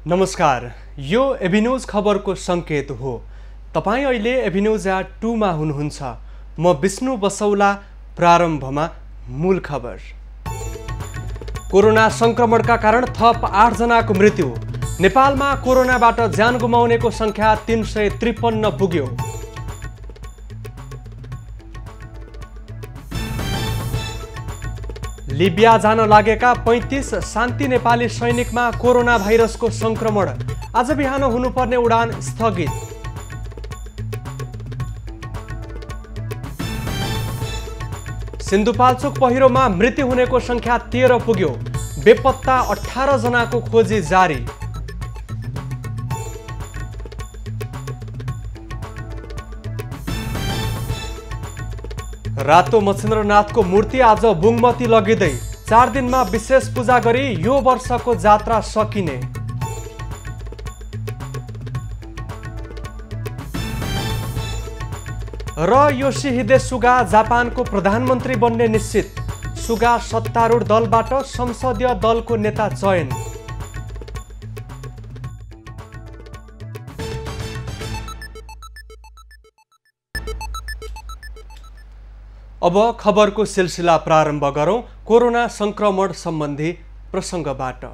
नमस्कार, यो एभिन्यूज खबरको संकेत हो। तपाईं अहिले एभिन्यूज एट 2 मा हुनुहुन्छ। म विष्णु बसौला। प्रारम्भमा मूल खबर। कोरोना संक्रमणका कारण थप 8 जनाको मृत्यु। नेपालमा कोरोनाबाट ज्यान गुमाउनेको संख्या 353 पुग्यो। लिबिया जान लागेका 35 शान्ति नेपाली सैनिकमा कोरोना भाइरसको संक्रमण। आज बिहान हुनुपर्ने उडान स्थगित। सिन्धुपाल्चोक पहिरोमा मृत्यु हुनेको संख्या 13 पुग्यो। बेपत्ता 18 जनाको खोजी जारी। रातो मच्छिन्द्रनाथको मूर्ति आज बुङमती लगिँदै 4 दिनमा विशेष पूजा गरी यो वर्षको जात्रा सकिने। र योसिहिदे सुगा जापानको प्रधानमन्त्री बन्ने निश्चित। सुगा सत्तारूढ दलबाट संसदीय दलको नेता चयन। अब खबरको सिलसिला प्रारम्भ गरौं कोरोना संक्रमण सम्बन्धी प्रसङ्गबाट।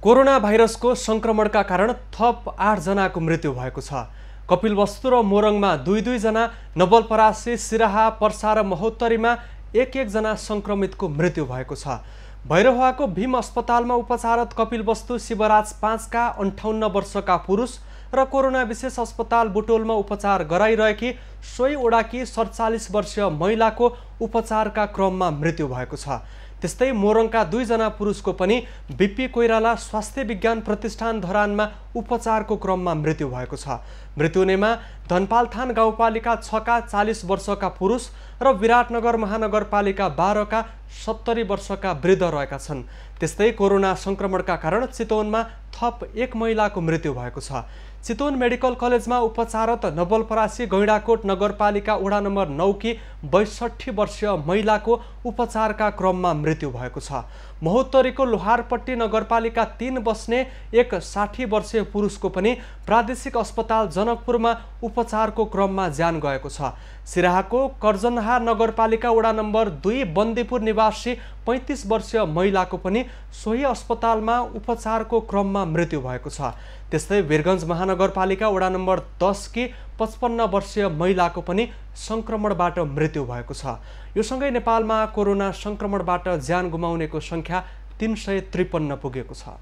कोरोना भाइरसको संक्रमणका कारण थप 8 जनाको मृत्यु भएको छ। कपिलवस्तु र मोरङमा 2-2 जना, नवलपरासी, सिराहा, पर्सा र महोत्तरीमा 1-1 जना संक्रमितको मृत्यु भएको छ। भैरहवाको भीम अस्पतालमा उपचाररत कपिलवस्तु शिवराज 5 का 58 वर्षका पुरुष र कोरोना विशेष अस्पताल बुटोलमा उपचार गराइरहेकी सोही ओडाकी 47 वर्षीय महिलाको उपचारका क्रममा मृत्यु भएको छ। त्यस्तै मोरङका 2 जना पुरुषको पनि बीपी कोइराला स्वास्थ्य विज्ञान प्रतिष्ठान धरानमा उपचारको क्रममा मृत्यु भएको छ। मृत्यु हुनेमा धनपालथान गाउँपालिका 6 का 40 वर्षका पुरुष र विराटनगर महानगरपालिका 12 का 70 वर्षका वृद्ध रहेका छन्। त्यस्तै कोरोना संक्रमणका कारण चितवनमा थप 1 महिलाको मृत्यु भएको छ। चितवन मेडिकल कलेजमा उपचाररत नवलपरासी गैंडाकोट नगरपालिका वडा नम्बर 9 की 62 वर्षीय महिलाको उपचारका क्रममा मृत्यु भएको छ। महोत्तरीको लोहारपट्टी नगरपालिका 3 बस्ने एक 60 वर्षीय पुरुषको पनि प्रादेशिक अस्पताल जनकपुरमा उपचारको क्रममा ज्यान गएको छ। सिराहाको कर्जनहार नगरपालिका वडा नम्बर 2 बन्दीपुर निवासी 35 वर्षीय महिलाको पनि सोही अस्पतालमा उपचारको क्रममा मृत्यु भएको छ। त्यस्तै वीरगञ्ज महानगरपालिका वडा नम्बर 10 की 55 वर्षीय महिलाको पनि संक्रमणबाट मृत्यु भएको छ। यो सँगै नेपालमा कोरोना संक्रमणबाट ज्यान गुमाउनेको संख्या 353 पुगेको छ।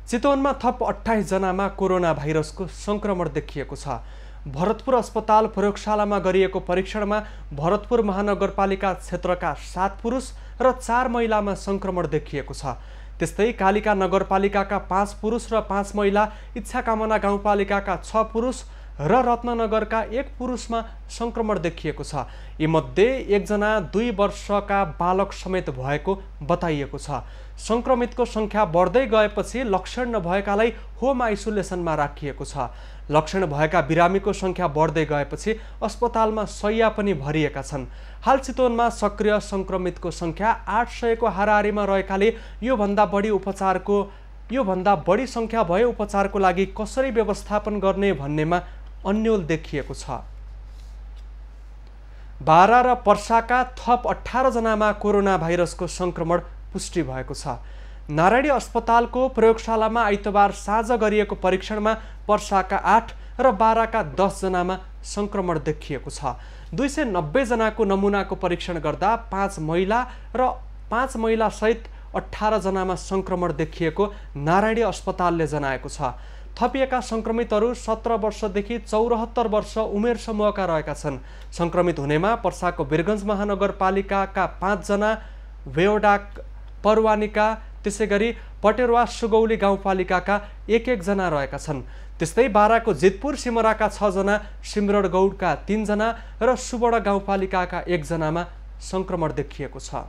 चितवनमा थप 28 जनामा कोरोना भाइरसको संक्रमण देखिएको छ। भरतपुर अस्पताल प्रयोगशालामा गरिएको परीक्षणमा भरतपुर महानगरपालिका क्षेत्रका 7 पुरुष र 4 महिलामा संक्रमण देखिएको छ। त्यस्तै कालिका नगरपालिकाका 5 पुरुष र 5 महिला, इच्छाकामना गाउँपालिकाका 6 पुरुष र रत्ननगरका 1 पुरुषमा संक्रमण देखिएको छ। यीमध्ये 1 जना 2 वर्षका बालक समेत भएको बताइएको छ। संक्रमितको संख्या बढ्दै गएपछि लक्षण नभएकालाई होम आइसोलेसनमा राखिएको छ। लक्षण भएका बिरामीको संख्या बढ्दै गएपछि अस्पतालमा शय्या पनि भरिएका छन्। हाल चितवनमा सक्रिय संक्रमितको संख्या 800 को हाराहारीमा रहेकाले योभन्दा बढी संख्या भए उपचारको लागि कसरी व्यवस्थापन गर्ने भन्नेमा अन्यल देखिएको छ। बारा र पर्साका थप 18 जनामा कोरोना भाइरसको संक्रमण पुष्टि भएको छ। नारायणी अस्पतालको प्रयोगशालामा आइतबार साँझ गरिएको परीक्षणमा पर्साका 8 र बाराका 10 जनामा संक्रमण देखिएको छ। 290 जनाको नमुनाको परीक्षण गर्दा 5 महिला सहित 18 जनामा संक्रमण देखिएको नारायणी अस्पतालले जनाएको छ। थपिएका संक्रमितहरू 17 वर्षदेखि 74 वर्ष उमेर समूहका रहेका छन्। संक्रमित हुनेमा पर्साको वीरगञ्ज महानगरपालिकाका 5 जना, वेओडा परवानिका, त्यसैगरी पटेरवा सुगौली गाउँपालिकाका 1-1 जना रहेका छन्। त्यस्तै बाराको जितपुर सिमराका 6 जना, सिमरडगौडका 3 जना र सुबड गाउँपालिकाका 1 जनामा संक्रमण देखिएको छ।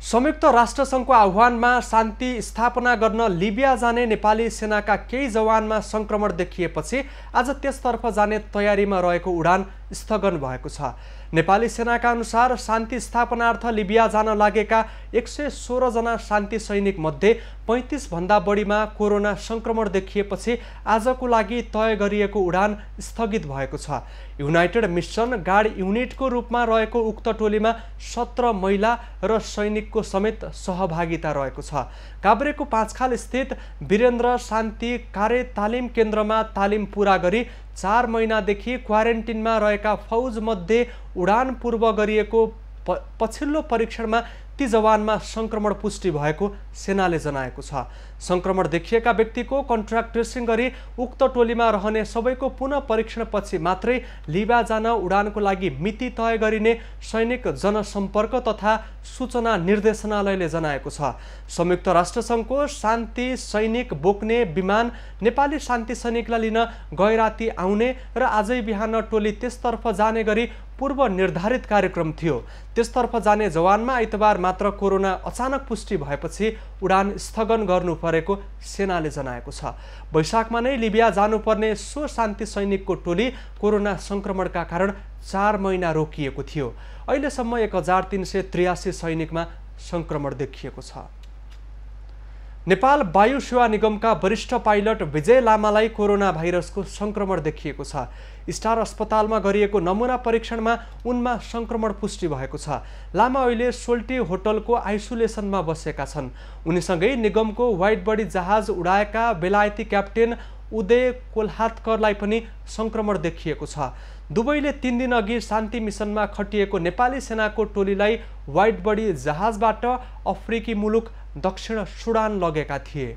संयुक्त राष्ट्रसङ्घको आह्वानमा शान्ति स्थापना गर्न लिबिया जाने नेपाली सेनाका केही जवानमा संक्रमण देखिएपछि आज त्यसतर्फ जाने तयारीमा रहेको उडान स्थगन भएको छ। नेपाली सेनाका अनुसार शान्ति स्थापनार्थ लिबिया जान लागेका 116 जना शान्ति सैनिक मध्ये 35 भन्दा बढीमा कोरोना संक्रमण देखिएपछि आजको लागि तय गरिएको उडान स्थगित भएको छ। युनाइटेड मिसन गार्ड युनिटको रूपमा रहेको उक्त टोलीमा 17 महिला र सैनिकको समेत सहभागिता रहेको छ। काभ्रेको पाँचखाल स्थित वीरेन्द्र शान्ति कार्य तालिम केन्द्रमा तालिम पूरा गरी 4 महिनादेखि क्वारेन्टिनमा रहेका फौज मध्ये उडान पूर्व गरिएको पछिल्लो परीक्षणमा ती जवानमा संक्रमण पुष्टि भएको सेनाले जनाएको छ। संक्रमण देखिएका व्यक्तिको कन्ट्र्याक्ट ट्रेसिङ गरी उक्त टोलीमा रहने सबैको पुनः परीक्षणपछि मात्रै लिबिया जान उडानको लागि मिति तय गरिने सैनिक जनसम्पर्क तथा सूचना निर्देशनालयले जनाएको छ। संयुक्त राष्ट्रसङ्घको शान्ति सैनिक बोक्ने विमान नेपाली शान्ति सैनिकलाई लिन गैराती आउने र आजै बिहान टोली त्यसतर्फ जाने गरी पूर्व निर्धारित कार्यक्रम थियो। त्यसतर्फ जाने जवानमा आइतबार मात्र कोरोना अचानक पुष्टि भएपछि उडान स्थगन गर्नु परेको सेनाले जनाएको छ। वैशाखमा नै लिबिया जानुपर्ने सो शान्ति सैनिकको टोली कोरोना संक्रमणका कारण 4 महिना रोकिएको थियो। अहिलेसम्म 1383 सैनिकमा संक्रमण देखिएको छ। नेपाल वायु सेवा निगमका वरिष्ठ पाइलट विजय लामालाई कोरोना भाइरसको संक्रमण देखिएको छ। स्टार अस्पतालमा गरिएको नमुना परीक्षणमा उनमा संक्रमण पुष्टि भएको छ। लामा अहिले सोल्टी होटलको आइसोलेसनमा बसेका छन्। उनीसँगै निगमको वाइड बडी जहाज उडाएका बेलायती क्याप्टेन उदय कोल्हातकरलाई पनि संक्रमण देखिएको छ। दुवैले 3 दिन अघि शान्ति मिसनमा खटिएको नेपाली सेनाको टोलीलाई वाइड बडी जहाजबाट अफ्रिकी मुलुक दक्षिण सुडान लगेका थिए।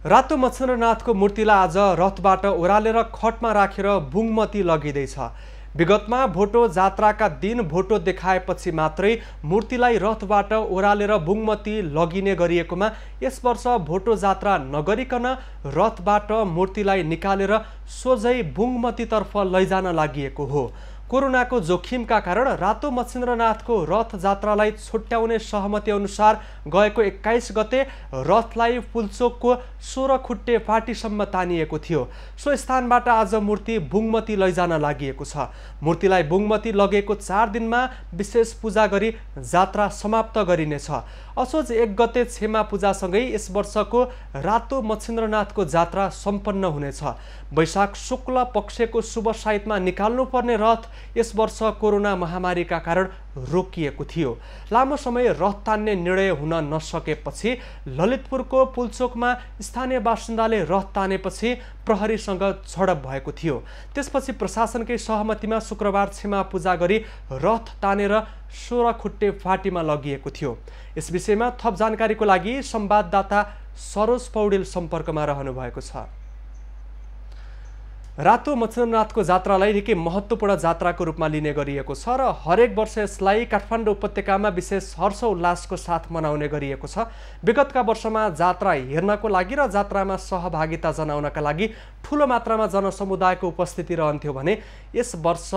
रातो मच्छिन्द्रनाथको मूर्तिलाई आज रथबाट ओह्रालेर खटमा राखेर बुङमती लगिँदैछ। विगतमा भोटो जात्राका दिन भोटो देखाएपछि मात्रै मूर्तिलाई रथबाट ओह्रालेर बुङमती लगिने गरिएकोमा यस वर्ष भोटो जात्रा नगरिकन रथबाट मूर्तिलाई निकालेर सोझै बुङमतीतर्फ लैजान लागिएको हो। कोरोनाको जोखिमका कारण रातो मच्छिन्द्रनाथको रथ जात्रालाई छुट्याउने सहमति अनुसार गएको 21 गते रथलाई पुल्चोकको 16 खुट्टे पाटीसम्म तानिएको थियो। सो स्थानबाट आज मूर्ति बुङमती लैजान लागिएको छ। मूर्तिलाई बुङमती लगेको 4 दिनमा विशेष पूजा गरी जात्रा समाप्त गरिनेछ। असोज 1 गते छेमा पूजासँगै यस वर्षको रातो मच्छिन्द्रनाथको जात्रा सम्पन्न हुनेछ। वैशाख शुक्ल पक्षको शुभ साइतमा निकाल्नुपर्ने रथ यस वर्ष कोरोना महामारीका कारण रोकिएको थियो। लामो समय रथ तान्ने निर्णय हुन नसकेपछि ललितपुरको पुल्चोकमा स्थानीय बासिन्दाले रथ तानेपछि प्रहरीसँग झडप भएको थियो। त्यसपछि प्रशासनकै सहमतिमा शुक्रबार क्षमा पूजा गरी रथ तानेर 16 खुट्टे फाटीमा लगिएको थियो। यस विषयमा थप जानकारीको लागि संवाददाता सरोज पौडेल सम्पर्कमा रहनु भएको छ। रातो मच्छिन्द्रनाथको जात्रालाई निकै महत्त्वपूर्ण जात्राको रूपमा लिने गरिएको छ र हरेक वर्ष यसलाई काठमाडौँ उपत्यकामा विशेष हर्ष उल्लासको साथ मनाउने गरिएको छ। विगतका वर्षमा जात्रा हेर्नको लागि र जात्रामा सहभागिता जनाउनका लागि ठूलो मात्रामा जनसमुदायको उपस्थिति रहन्थ्यो भने यस वर्ष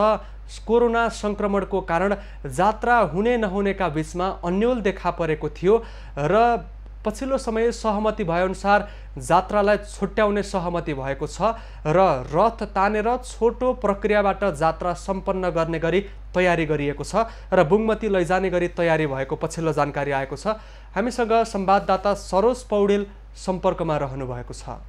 कोरोना संक्रमणको कारण जात्रा हुने नहुनेका बीचमा अन्योल देखा परेको थियो र पछिल्लो समय सहमति भएअनुसार जात्रालाई छुट्याउने सहमति भएको छ र रथ तानेर छोटो प्रक्रियाबाट जात्रा सम्पन्न गर्ने गरी तयारी गरिएको छ र बुङमती लैजाने गरी तयारी भएको पछिल्लो जानकारी आएको छ। हामीसँग संवाददाता सरोज पौडेल सम्पर्कमा रहनु भएको छ।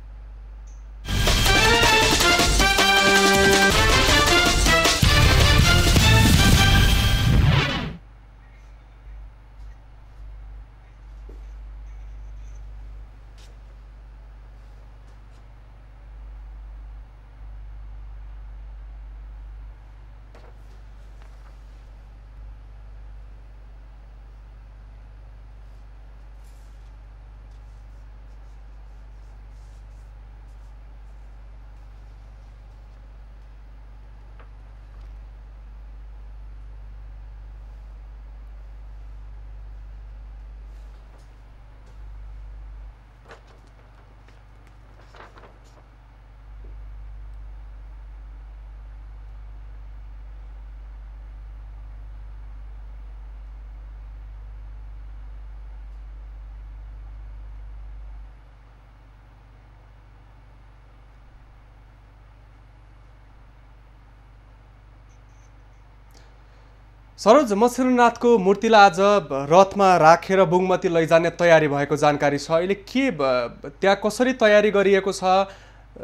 सरोज, मच्छिन्द्रनाथको मूर्तिलाई आज रथमा राखेर बुङमती लैजाने तयारी भएको जानकारी छ। अहिले त्यहाँ कसरी तयारी गरिएको छ?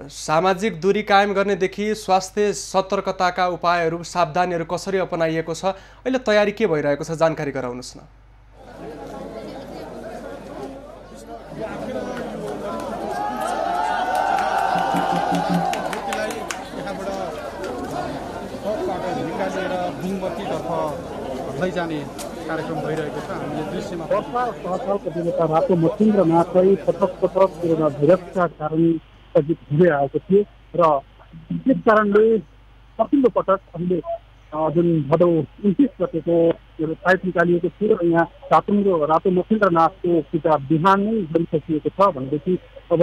सामाजिक दूरी कायम गर्नेदेखि स्वास्थ्य सतर्कताका उपायहरू, सावधानीहरू कसरी अपनाइएको छ? अहिले तयारी के भइरहेको छ, जानकारी गराउनुहोस् न। लैजाने कार्यक्रम भइरहेको छ। हामीले दृश्यमा रातो मच्छिन्द्रनाथलाई पटक पटक भैरवका कारण स्थगित हुँदै आएको थियो र त्यस कारणले पछिल्लो पटक अहिले जुन भदौ 29 गतेको फ्लाइट निकालिएको थियो र यहाँ रातो मच्छिन्द्रनाथको पूजा बिहान नै गरिसकिएको छ भनेदेखि अब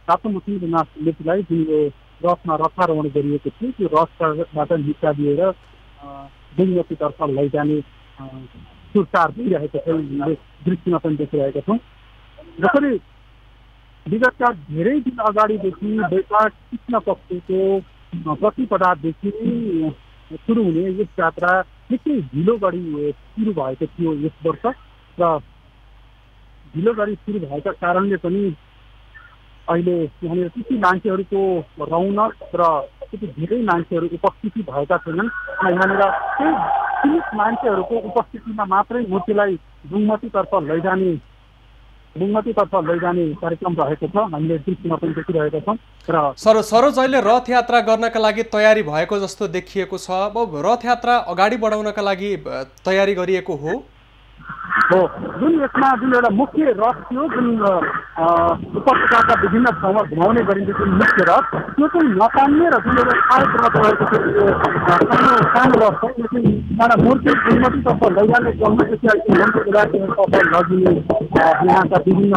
रातो मच्छिन्द्रनाथ मूर्तिलाई जुन यो रथमा रथारोहण गरिएको थियो त्यो रथबाट निकालिएर बुङमतीतर्फ लैजाने सुरसार भइरहेको छ। दृश्यमा पनि देखिरहेका छौँ। जसरी विगतका धेरै दिन अगाडिदेखि बेकार कृष्ण पक्षको प्रतिपदादेखि सुरु हुने यस यात्रा निकै ढिलो गरी सुरु भएको थियो यस वर्ष र ढिलो गरी सुरु भएका कारणले पनि अहिले यहाँनिर त्यति मान्छेहरूको रौनक र त्यति धेरै मान्छेहरू उपस्थिति भएका छैनन्। यहाँनिर त्यही सीमित मान्छेहरूको उपस्थितिमा मात्रै मूर्तिलाई बुङमतीतर्फ लैजाने कार्यक्रम रहेको छ। हामीले दृश्यमा पनि देखिरहेका छौँ। र सरोज, अहिले रथ यात्रा गर्नका लागि तयारी भएको जस्तो देखिएको छ। अब रथ यात्रा अगाडि बढाउनका लागि तयारी गरिएको हो जुन यसमा जुन एउटा मुख्य रथ थियो, जुन उपत्यकाका विभिन्न ठाउँमा घुमाउने गरिन्छ जुन मुख्य रथ, त्यो चाहिँ नतान्ने र जुन एउटा सहायक रथ रहेको थियो सानो रथ छ। यो चाहिँ मूर्ति बुङमतीतर्फ लैजाने क्रममा लगिने यहाँका विभिन्न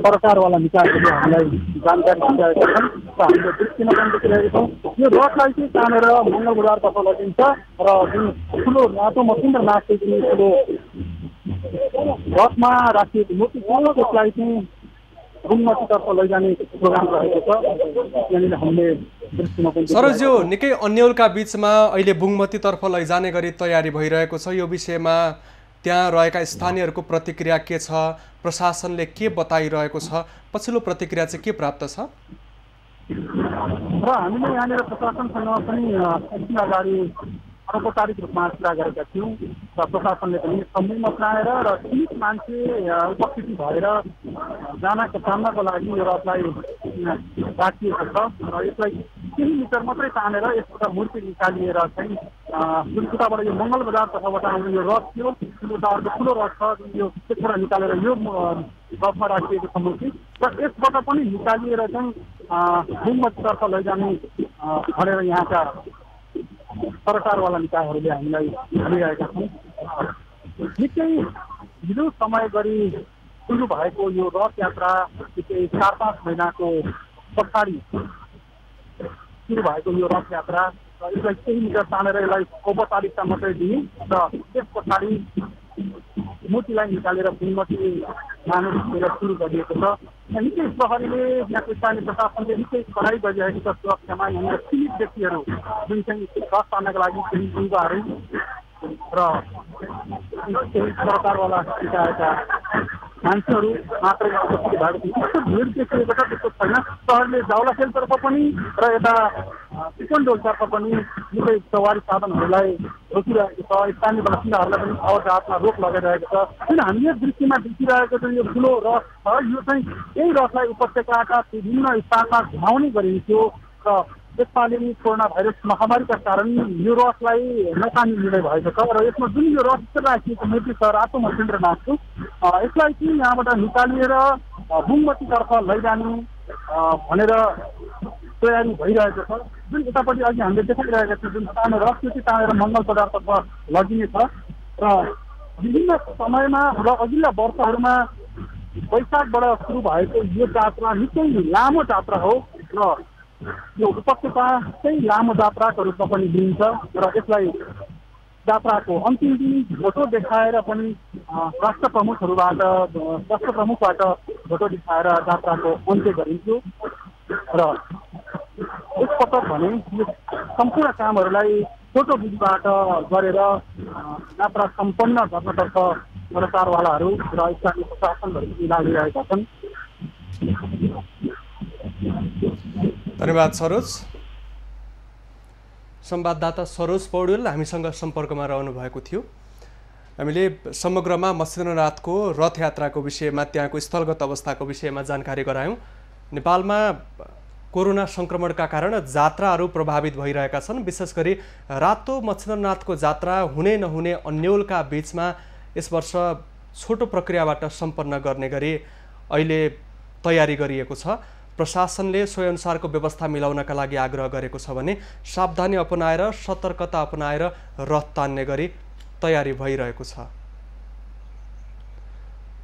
सरकारवाला निकायहरूले हामीलाई जानकारी दिइरहेका छन् र हामीले दृश्यमा पनि देखिरहेका छौँ। यो रथलाई चाहिँ तानेर मङ्गल बजारतर्फ लगिन्छ र जुन ठुलो रातो मच्छिन्द्रनाथको जुन ठुलो रथमा राखिएको मूर्ति छ त्यसलाई चाहिँ बुङमतीतर्फ लैजाने प्रोग्राम रहेको छ। यहाँनिर हामीले दृश्यमा पनि सरोज, यो निकै अन्यलका बिचमा अहिले बुङमतीतर्फ लैजाने गरी तयारी भइरहेको छ। यो विषयमा त्यहाँ रहेका स्थानीयहरूको प्रतिक्रिया के छ? प्रशासनले के बताइरहेको छ? पछिल्लो प्रतिक्रिया चाहिँ के प्राप्त छ? र हामीले यहाँनिर प्रशासनसँग पनि एकदिन अगाडि अनौपचारिक रूपमा कुरा गरेका थियौँ र प्रशासनले पनि समूह अपनाएर र सीमित मान्छे उपस्थिति भएर जानको लागि यो रथलाई राखिएको छ र यसलाई केही मिटर मात्रै तानेर यसबाट मूर्ति निकालिएर चाहिँ जुन उताबाट यो मङ्गल बजार तर्फबाट आउने यो रथ थियो, उता अर्को ठुलो रथ छ जुन यो त्यसबाट निकालेर यो रथमा राखिएको छ मूर्ति र यसबाट पनि निकालिएर चाहिँ बुङमतीतर्फ लैजाने भनेर यहाँका सरकारवाला निकायहरूले हामीलाई भनिरहेका छन्। निकै ढिलो समय गरी सुरु भएको यो रथ यात्रा 4-5 महिनाको पछाडि सुरु भएको यो रथ यात्रा र यसलाई केही मिटर तानेर यसलाई औपचारिकता मात्रै दिए र त्यस पछाडि मूर्तिलाई निकालेर बुङमती लानु सुरु गरिएको छ। निकै प्रहरीले यहाँको स्थानीय प्रशासनले निकै कडाइ गरिरहेको छ सुरक्षामा। यहाँनिर सीमित व्यक्तिहरू जुन चाहिँ रथ तान्नका लागि केही युवाहरू र केही सरकारवाला निकायका मान्छेहरू मात्रै उपस्थित भएको थियो। त्यस्तो भिड देखिएको छ त्यस्तो छैन। सहरले जावलाखेलतर्फ पनि र यता चिकनडोलतर्फ पनि निकै सवारी साधनहरूलाई रोकिरहेको छ। स्थानीय बासिन्दाहरूलाई पनि आवाज जहाजमा रोक लगाइरहेको छ। जुन हामीले दृश्यमा देखिरहेको छ यो ठुलो रथ छ, यो चाहिँ यही रथलाई उपत्यकाका विभिन्न स्थानमा घुमाउने गरिन्थ्यो र यसपालि कोरोना भाइरस महामारीका कारण यो रथलाई नतानिने भएको छ र यसमा जुन यो रथ राखिएको मूर्ति छ रातो मच्छिन्द्रनाथको, यसलाई चाहिँ यहाँबाट निकालिएर बुङमतीतर्फ लैजाने भनेर तयारी भइरहेको छ। जुन यतापट्टि अघि हामीले देखाइरहेका छौँ जुन सानो रथ त्यो चाहिँ तानेर मङ्गल बजारतर्फ लगिने छ र विभिन्न समयमा र अघिल्ला वर्षहरूमा वैशाखबाट सुरु भएको यो जात्रा निकै लामो जात्रा हो र यो उपत्यका चाहिँ लामो जात्राको रूपमा पनि लिइन्छ र यसलाई जात्राको अन्तिम दिन भोटो देखाएर पनि राष्ट्र प्रमुखबाट भोटो देखाएर जात्राको अन्त्य गरिन्थ्यो र यसपटक भने यो सम्पूर्ण कामहरूलाई छोटो विधिबाट गरेर यात्रा सम्पन्न गर्नतर्फ प्रचारवालाहरू र स्थानीय प्रशासनहरू पनि लागिरहेका छन्। धन्यवाद सरोज। संवाददाता सरोज पौडेल हामीसँग सम्पर्कमा रहनु भएको थियो। हामीले समग्रमा मत्स्येन्द्रनाथको रथयात्राको विषयमा त्यहाँको स्थलगत अवस्थाको विषयमा जानकारी गरायौँ। नेपालमा कोरोना संक्रमणका कारण जात्राहरू प्रभावित भइरहेका छन्। विशेष गरी रातो मत्स्येन्द्रनाथको जात्रा हुने नहुने अन्योलका बीचमा यस वर्ष छोटो प्रक्रियाबाट सम्पन्न गर्ने गरी अहिले तयारी गरिएको छ। प्रशासनले सोही अनुसारको व्यवस्था मिलाउनका लागि आग्रह गरेको छ भने सावधानी अपनाएर सतर्कता अपनाएर रथ तान्ने गरी तयारी भइरहेको छ।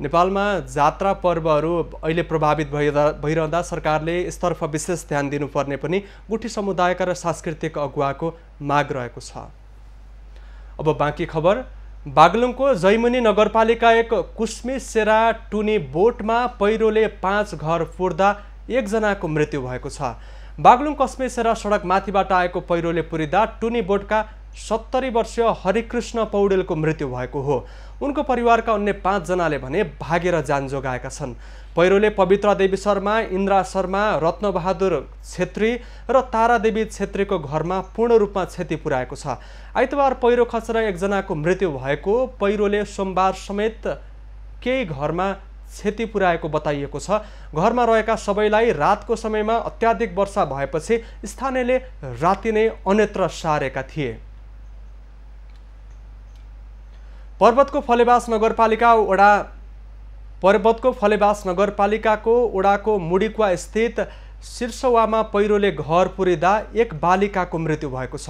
नेपालमा जात्रा पर्वहरू अहिले प्रभावित भइरहँदा सरकारले यसतर्फ विशेष ध्यान दिनुपर्ने पनि गुठी समुदायका र सांस्कृतिक अगुवाको माग रहेको छ। अब बाँकी खबर। बागलुङको जैमुनी नगरपालिका एक कुस्मी सेरा टुनी बोटमा पहिरोले 5 घर पुर्दा 1 जनाको मृत्यु भएको छ। बागलुङ कस्मे सेरा सडक माथिबाट आएको पहिरोले पुरिदा टुनी बोटका 70 वर्षीय हरिकृष्ण पौडेलको मृत्यु भएको हो। उनको परिवारका अन्य 5 जनाले भने भागेर जान जोगाएका छन्। पहिरोले पवित्रा देवी शर्मा, इन्द्रा शर्मा, रत्नबहादुर छेत्री र तारादेवी छेत्रीको घरमा पूर्ण रूपमा क्षति पुर्याएको छ। आइतबार पहिरो खसेर 1 जनाको मृत्यु भएको, पहिरोले सोमबार समेत केही घरमा क्षति पुर्याएको बताइएको छ। घरमा रहेका सबैलाई रातको समयमा अत्याधिक वर्षा भएपछि स्थानीयले राति नै अन्यत्र सारेका थिए। पर्वतको फलेवास नगरपालिकाको ओडाको मुडिक्वा स्थित शीर्षवामा पहिरोले घर पुरिदा 1 बालिकाको मृत्यु भएको छ।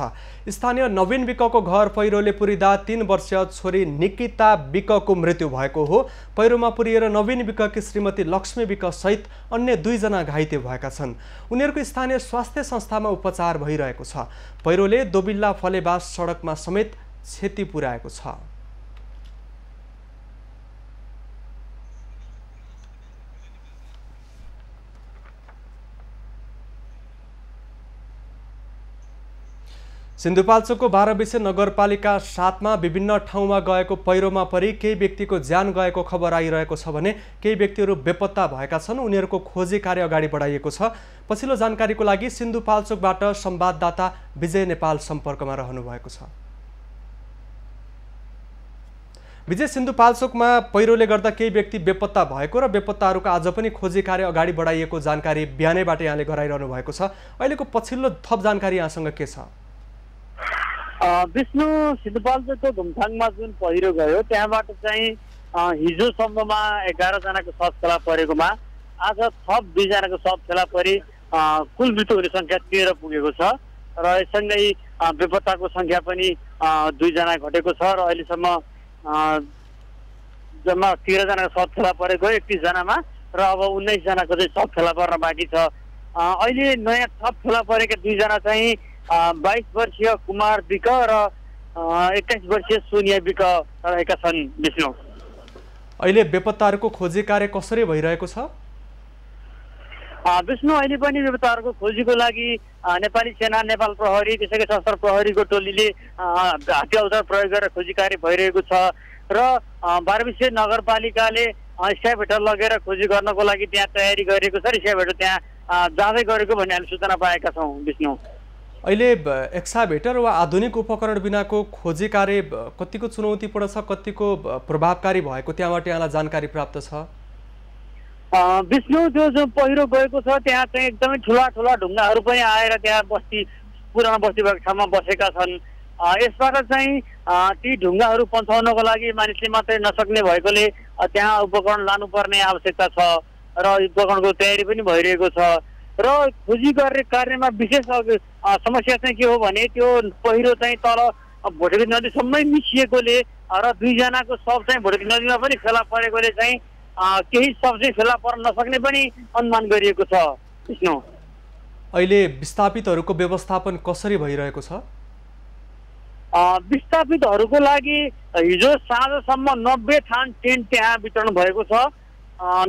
स्थानीय नवीन विकको घर पहिरोले पुरिदा 3 वर्षीय छोरी निकिता विकको मृत्यु भएको हो। पहिरोमा पुरिएर नवीन विककी श्रीमती लक्ष्मी विक सहित अन्य 2 जना घाइते भएका छन्। उनीहरूको स्थानीय स्वास्थ्य संस्थामा उपचार भइरहेको छ। पहिरोले दोबिल्ला फलेवास सडकमा समेत क्षति पुर्याएको छ। सिन्धुपाल्चोकको 12 विषय नगरपालिका 7 मा विभिन्न ठाउँमा गएको पहिरोमा परि केही व्यक्तिको ज्यान गएको खबर आइरहेको छ भने केही व्यक्तिहरू बेपत्ता भएका छन्। उनीहरूको खोजी कार्य अगाडि बढाइएको छ। पछिल्लो जानकारीको लागि सिन्धुपाल्चोकबाट संवाददाता विजय नेपाल सम्पर्कमा रहनु भएको छ। विजय, सिन्धुपाल्चोकमा पहिरोले गर्दा केही व्यक्ति बेपत्ता भएको र बेपत्ताहरूको आज पनि खोजी कार्य अगाडि बढाइएको जानकारी बिहानैबाट यहाँले गराइरहनु भएको छ। अहिलेको पछिल्लो थप जानकारी यहाँसँग के छ? विष्णु, सिन्धुपाल्चोकको घुमथाङमा जुन पहिरो गयो त्यहाँबाट चाहिँ हिजोसम्ममा 11 जनाको शव फेला परेकोमा आज थप 2 जनाको शव फेला परि कुल मृत्युको संख्या 13 पुगेको छ र यससँगै बेपत्ताको संख्या पनि 2 जना घटेको छ र अहिलेसम्म जम्मा 13 जनाको शव फेला परेको 31 जनामा र अब 19 जनाको चाहिँ शव फेला पर्न बाँकी छ। अहिले नयाँ थप फेला परेका 2 जना चाहिँ 22 वर्षीय कुमार विक र 21 वर्षीय सोनिया विक रहेका छन्। विष्णु, अहिले बेपत्ताहरूको खोजी कार्य कसरी भइरहेको छ? विष्णु, अहिले पनि बेपत्ताहरूको खोजीको लागि नेपाली सेना, नेपाल प्रहरी, त्यसैगरी सशस्त्र प्रहरीको टोलीले हात्ती औजार प्रयोग गरेर खोजी कार्य भइरहेको छ र 12 विषय नगरपालिकाले स्क्याभेटर लगेर खोजी गर्नको लागि त्यहाँ तयारी गरेको छ र स्क्याभेटर त्यहाँ जाँदै गरेको भन्ने हामीले सूचना पाएका छौँ। विष्णु, अहिले एक्साभेटर वा आधुनिक उपकरण बिनाको खोजी कार्य कतिको चुनौतीपूर्ण छ, कतिको प्रभावकारी भएको त्यहाँबाट यहाँलाई जानकारी प्राप्त छ? विष्णु, जो पहिरो गएको छ त्यहाँ चाहिँ एकदमै ठुला ढुङ्गाहरू पनि आएर त्यहाँ पुरानो बस्ती भएको ठाउँमा बसेका छन्। यसबाट चाहिँ ती ढुङ्गाहरू पन्छाउनको लागि मानिसले मात्रै नसक्ने भएकोले त्यहाँ उपकरण लानुपर्ने आवश्यकता छ र उपकरणको तयारी पनि भइरहेको छ र खोजी गर्ने कार्यमा विशेष समस्या चाहिँ के हो भने त्यो पहिरो चाहिँ तल भोटेकी नदीसम्मै मिसिएकोले र 2 जनाको शव चाहिँ भोटेकी नदीमा पनि फेला परेकोले चाहिँ केही शव चाहिँ फेला पर्न नसक्ने पनि अनुमान गरिएको छ। विष्णु, अहिले विस्थापितहरूको व्यवस्थापन कसरी भइरहेको छ? विस्थापितहरूको लागि हिजो साँझसम्म 90 थान टेन्ट त्यहाँ वितरण भएको छ।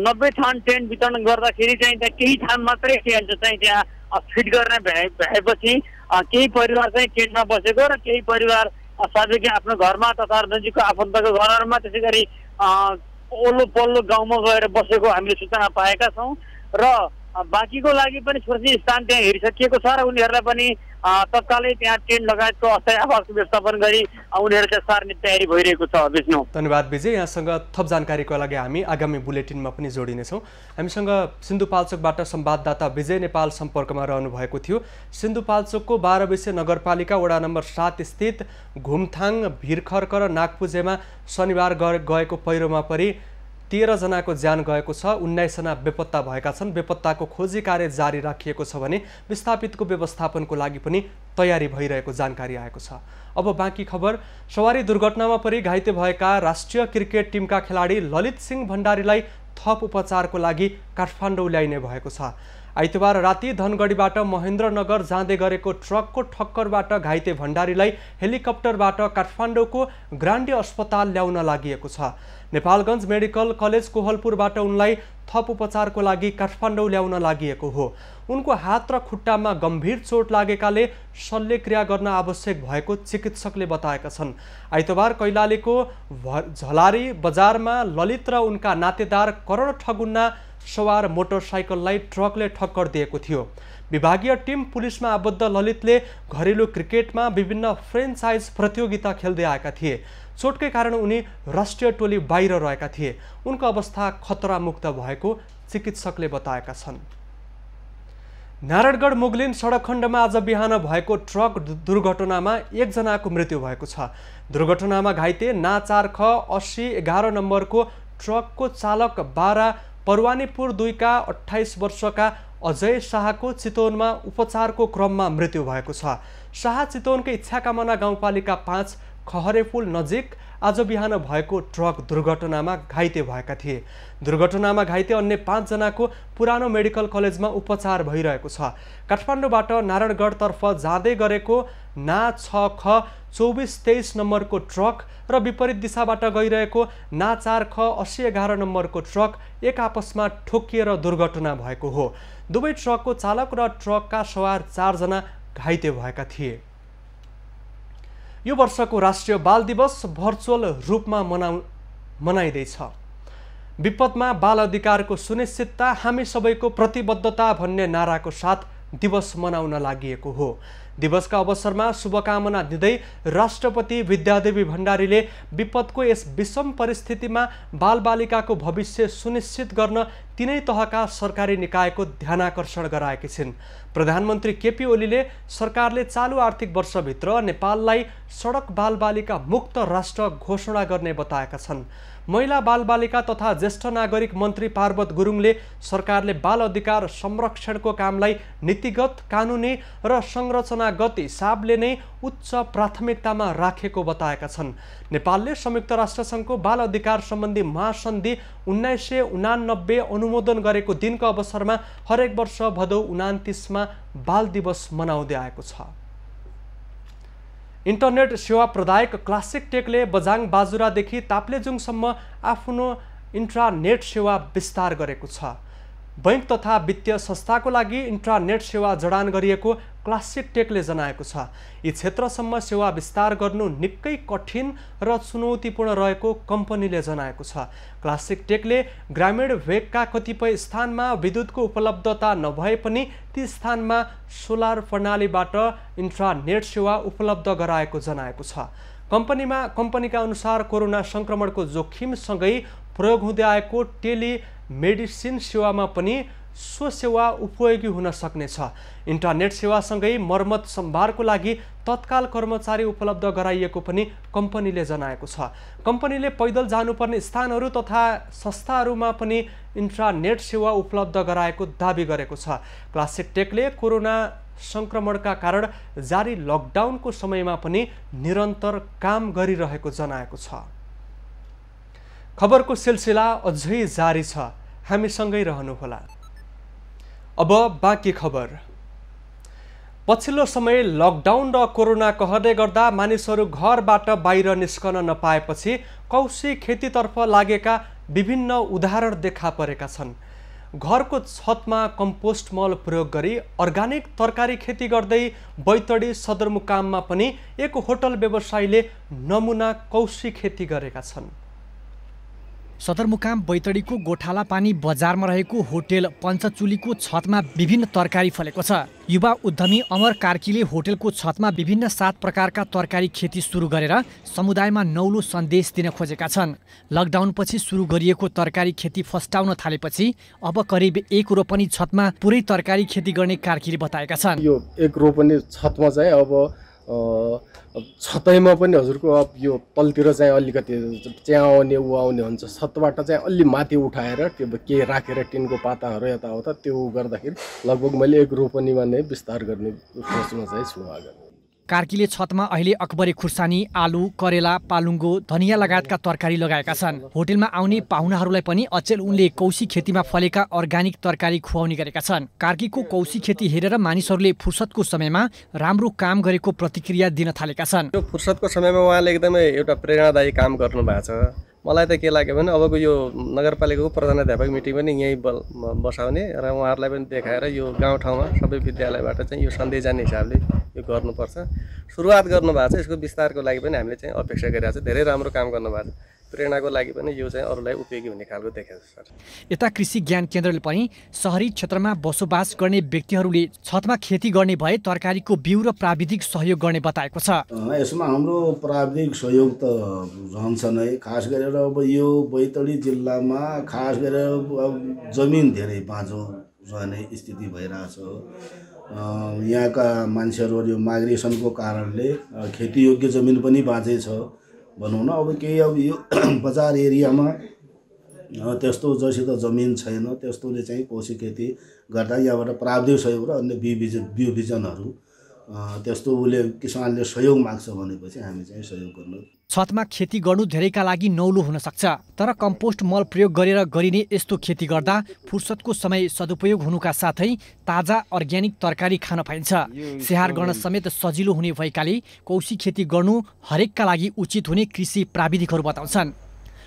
90 थान टेन्ट वितरण गर्दाखेरि चाहिँ त्यहाँ केही थान मात्रै टेन्ट चाहिँ त्यहाँ फिट गर्ने भएपछि केही परिवार चाहिँ टेन्टमा बसेको र केही परिवार साथै आफ्नो घरमा तथा नजिकको आफन्तको घरहरूमा त्यसै गरी ओल्लो पल्लो गाउँमा गएर बसेको हामीले सूचना पाएका छौँ र बाँकीको लागि पनि सुरक्षित स्थान त्यहाँ हेरिसकिएको छ र उनीहरूलाई पनि तत्कालै त्यहाँ टेन्ट लगायतको अस्थायी आवासको व्यवस्थापन गरी उनीहरू त्यहाँ सार्ने तयारी भइरहेको छ। विष्णु, धन्यवाद विजय। यहाँसँग थप जानकारीको लागि हामी आगामी बुलेटिनमा पनि जोडिनेछौँ। हामीसँग सिन्धुपाल्चोकबाट संवाददाता विजय नेपाल सम्पर्कमा रहनु भएको थियो। सिन्धुपाल्चोकको 12 विषय नगरपालिका वडा नम्बर 7 स्थित घुमथाङ, भिरखर्क र नागपुजेमा शनिबार गएको पहिरोमा परि 13 जनाको ज्यान गएको छ। 19 जना बेपत्ता भएका छन्। बेपत्ताको खोजी कार्य जारी राखिएको छ भने विस्थापितको व्यवस्थापनको लागि पनि तयारी भइरहेको जानकारी आएको छ। अब बाँकी खबर। सवारी दुर्घटनामा परि घाइते भएका राष्ट्रिय क्रिकेट टिमका खेलाडी ललित सिंह भण्डारीलाई थप उपचारको लागि काठमाडौँ ल्याइने भएको छ। आइतबार राति धनगढीबाट महेन्द्रनगर जाँदै गरेको ट्रकको ठक्करबाट घाइते भण्डारीलाई हेलिकप्टरबाट काठमाडौँको ग्रान्डी अस्पताल ल्याउन लागिएको छ। नेपालगञ्ज मेडिकल कलेज कोहलपुरबाट उनलाई थप उपचारको लागि काठमाडौँ ल्याउन लागिएको हो। उनको हात र खुट्टामा गम्भीर चोट लागेकाले शल्यक्रिया गर्न आवश्यक भएको चिकित्सकले बताएका छन्। आइतबार कैलालीको झलारी बजारमा ललित र उनका नातेदार करोड ठगुन्ना सवार मोटरसाइकललाई ट्रकले ठक्कर दिएको थियो। विभागीय टिम पुलिसमा आबद्ध ललितले घरेलु क्रिकेटमा विभिन्न फ्रेन्चाइज प्रतियोगिता खेल्दै आएका थिए। चोटकै कारण उनी राष्ट्रिय टोली बाहिर रहेका थिए। उनको अवस्था खतरामुक्त भएको चिकित्सकले बताएका छन्। नारायणगढ मुगलिन सडक खण्डमा आज बिहान भएको ट्रक दुर्घटनामा 1 जनाको मृत्यु भएको छ। दुर्घटनामा घाइते ना4ख 8011 नम्बरको ट्रकको चालक 12 परवानीपुर 2 का 28 वर्षका अजय शाहको चितवनमा उपचारको क्रममा मृत्यु भएको छ। शाह चितवनकै इच्छाकामना गाउँपालिका 5 खहरेपुल नजिक आज बिहान भएको ट्रक दुर्घटनामा घाइते भएका थिए। दुर्घटनामा घाइते अन्य 5 जनाको पुरानो मेडिकल कलेजमा उपचार भइरहेको छ। काठमाडौँबाट नारायणगढतर्फ जाँदै गरेको ना6ख 2423 नम्बरको ट्रक र विपरीत दिशाबाट गइरहेको ना4ख 8011 नम्बरको ट्रक एक आपसमा ठोकिएर दुर्घटना भएको हो। दुवै ट्रकको चालक र ट्रकका सवार 4 जना घाइते भएका थिए। यो वर्षको राष्ट्रिय बाल दिवस भर्चुअल रूपमा मनाइँदैछ। विपदमा बाल अधिकारको सुनिश्चितता हामी सबैको प्रतिबद्धता भन्ने नाराको साथ दिवस मनाउन लागिएको हो। दिवसका अवसरमा शुभकामना दिँदै राष्ट्रपति विद्यादेवी भण्डारीले विपदको यस विषम परिस्थितिमा बालबालिकाको भविष्य सुनिश्चित गर्न तिनै तहका सरकारी निकायको ध्यानाकर्षण गराएकी छिन्। प्रधानमन्त्री केपी ओलीले सरकारले चालु आर्थिक वर्षभित्र नेपाललाई सडक बालबालिका मुक्त राष्ट्र घोषणा गर्ने बताएका छन्। महिला बालबालिका तथा ज्येष्ठ नागरिक मन्त्री पार्वत गुरुङले सरकारले बाल अधिकार संरक्षणको कामलाई नीतिगत, कानुनी र संरचनागत हिसाबले नै उच्च प्राथमिकतामा राखेको बताएका छन्। नेपालले संयुक्त राष्ट्रसङ्घको बाल अधिकार सम्बन्धी महासन्धि 1989 अनुमोदन गरेको दिनको अवसरमा हरेक वर्ष भदौ 29 मा बाल दिवस मनाउँदै आएको छ। इन्टरनेट सेवा प्रदायक क्लासिक टेकले बजाङ बाजुरादेखि ताप्लेजुङसम्म आफ्नो इन्ट्रानेट सेवा विस्तार गरेको छ। बैंक तथा वित्तीय संस्थाको लागि इन्ट्रानेट सेवा जडान गरिएको क्लासिक टेकले जनाएको छ। यी क्षेत्रसम्म सेवा विस्तार गर्नु निकै कठिन र चुनौतीपूर्ण रहेको कम्पनीले जनाएको छ। क्लासिक टेकले ग्रामीण भेगका कतिपय स्थानमा विद्युतको उपलब्धता नभए पनि ती स्थानमा सोलर प्रणालीबाट इन्ट्रानेट सेवा उपलब्ध गराएको जनाएको छ। कम्पनीका अनुसार कोरोना संक्रमणको जोखिमसँगै प्रयोग हुँदै आएको टेलिमेडिसिन सेवामा पनि सो सेवा उपयोगी हुन सक्नेछ। इन्टरनेट सेवासँगै मर्मत सम्भारको लागि तत्काल कर्मचारी उपलब्ध गराइएको पनि कम्पनीले जनाएको छ। कम्पनीले पैदल जानुपर्ने स्थानहरू तथा संस्थाहरूमा पनि इन्टरनेट सेवा उपलब्ध गराएको दाबी गरेको छ। क्लासिक टेकले कोरोना संक्रमणका कारण जारी लकडाउनको समयमा पनि निरन्तर काम गरिरहेको जनाएको छ। खबरको सिलसिला अझै जारी छ, हामीसँगै रहनुहोला। अब बाँकी खबर। पछिल्लो समय लकडाउन र कोरोना कहरले गर्दा मानिसहरू घरबाट बाहिर निस्कन नपाएपछि कौशी खेतीतर्फ लागेका विभिन्न उदाहरण देखा परेका छन्। घरको छतमा कम्पोस्ट मल प्रयोग गरी अर्गानिक तरकारी खेती गर्दै बैतडी सदरमुकाममा पनि एक होटल व्यवसायीले नमुना कौशी खेती गरेका छन्। सदरमुकाम बैतडीको गोठाला पानी बजारमा रहेको होटेल पञ्चचुलीको छतमा विभिन्न तरकारी फलेको छ। युवा उद्यमी अमर कार्कीले होटेलको छतमा विभिन्न 7 प्रकारका तरकारी खेती सुरु गरेर समुदायमा नौलो सन्देश दिन खोजेका छन्। लकडाउनपछि सुरु गरिएको तरकारी खेती फस्टाउन थालेपछि अब करिब 1 रोपनी छतमा पुरै तरकारी खेती गर्ने कार्कीले बताएका छन्। यो 1 रोपनी छतमा चाहिँ अब छतैमा पनि हजुरको अब यो तलतिर चाहिँ अलिकति च्याउने उआउने हुन्छ। छतबाट चाहिँ अलि माथि उठाएर त्यो के राखेर टिनको पाताहरू यताउता त्यो गर्दाखेरि लगभग मैले 1 रोपनीमा नै विस्तार गर्ने सोचमा चाहिँ छु। कार्कीले छतमा अहिले अकबरे खुर्सानी, आलु, करेला, पालुङ्गो, धनिया लगायतका तरकारी लगाएका छन्। होटेलमा आउने पाहुनाहरूलाई पनि अचेल उनले कौशी खेतीमा फलेका अर्गानिक तरकारी खुवाउने गरेका छन्। कार्कीको कौशी खेती हेरेर मानिसहरूले फुर्सदको समयमा राम्रो काम गरेको प्रतिक्रिया दिन थालेका छन्। यो फुर्सदको समयमा उहाँले एकदमै एउटा प्रेरणादायी काम गर्नु भएको छ। मलाई त के लाग्यो भने अबको यो नगरपालिकाको प्रधानाध्यापक मिटिङ पनि यहीँ बसाउने र उहाँहरूलाई पनि देखाएर यो गाउँठाउँमा सबै विद्यालयबाट चाहिँ यो सन्देश जाने हिसाबले यो गर्नुपर्छ। सुरुवात गर्नुभएको छ। यसको विस्तारको लागि पनि हामीले चाहिँ अपेक्षा गरिरहेको छ। धेरै राम्रो काम गर्नुभएको छ। प्रेरणाको लागि पनि यो चाहिँ अरूलाई उपयोगी हुने खालको देखेको छ। यता कृषि ज्ञान केन्द्रले पनि सहरी क्षेत्रमा बसोबास गर्ने व्यक्तिहरूले छतमा खेती गर्ने भए तरकारीको बिउ र प्राविधिक सहयोग गर्ने बताएको छ। यसमा हाम्रो प्राविधिक सहयोग त रहन्छ नै। खास गरेर अब यो बैतडी जिल्लामा खास गरेर जमिन धेरै बाँझो रहने स्थिति भइरहेछ। यहाँका मान्छेहरू यो माइग्रेसनको कारणले खेतीयोग्य जमिन पनि बाँझै छ भनौँ न। अब केही अब यो बजार एरियामा त्यस्तो जसित जमिन छैन त्यस्तोले चाहिँ कौशी खेती गर्दा यहाँबाट प्राविधिक सहयोग र अन्य बिउ बिजनहरू त्यस्तो उसले किसानले सहयोग माग्छ भनेपछि हामी चाहिँ सहयोग गर्नु। छतमा खेती गर्नु धेरैका लागि नौलो हुन सक्छ, तर कम्पोस्ट मल प्रयोग गरेर गरिने यस्तो खेती गर्दा फुर्सदको समय सदुपयोग हुनुका साथै ताजा अर्ग्यानिक तरकारी खान पाइन्छ। स्याहार गर्न समेत सजिलो हुने भएकाले कौशी खेती गर्नु हरेकका लागि उचित हुने कृषि प्राविधिकहरू बताउँछन्।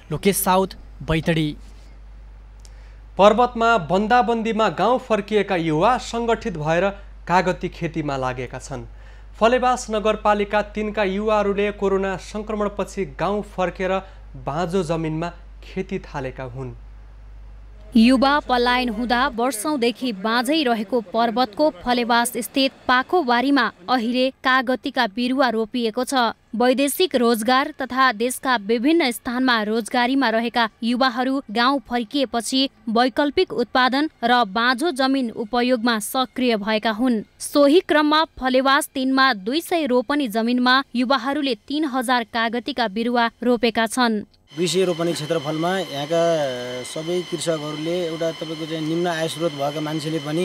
लोकेश साउथ, बैतडी। पर्वतमा बन्दाबन्दीमा गाउँ फर्किएका युवा सङ्गठित भएर कागती खेतीमा लागेका छन्। फलेवास नगरपालिका 3 का युवाहरूले कोरोना संक्रमणपछि गाउँ फर्केर बाँझो जमिनमा खेती थालेका हुन्। युवा पलायन हुँदा वर्षौंदेखि बाँझै रहेको पर्वतको फलेवास स्थित पाखोबारीमा अहिले कागतीका बिरुवा रोपिएको छ। वैदेशिक रोजगार तथा देशका विभिन्न स्थानमा रोजगारीमा रहेका युवाहरू गाउँ फर्किएपछि वैकल्पिक उत्पादन र बाँझो जमिन उपयोगमा सक्रिय भएका हुन्। सोही क्रममा फलेवास 3 मा 200 रोपनी जमिनमा युवाहरूले 3000 कागतीका बिरुवा रोपेका छन्। 200 रोपनी क्षेत्रफलमा यहाँका सबै कृषकहरूले एउटा तपाईको चाहिँ निम्न आय स्रोत भएका मान्छेले पनि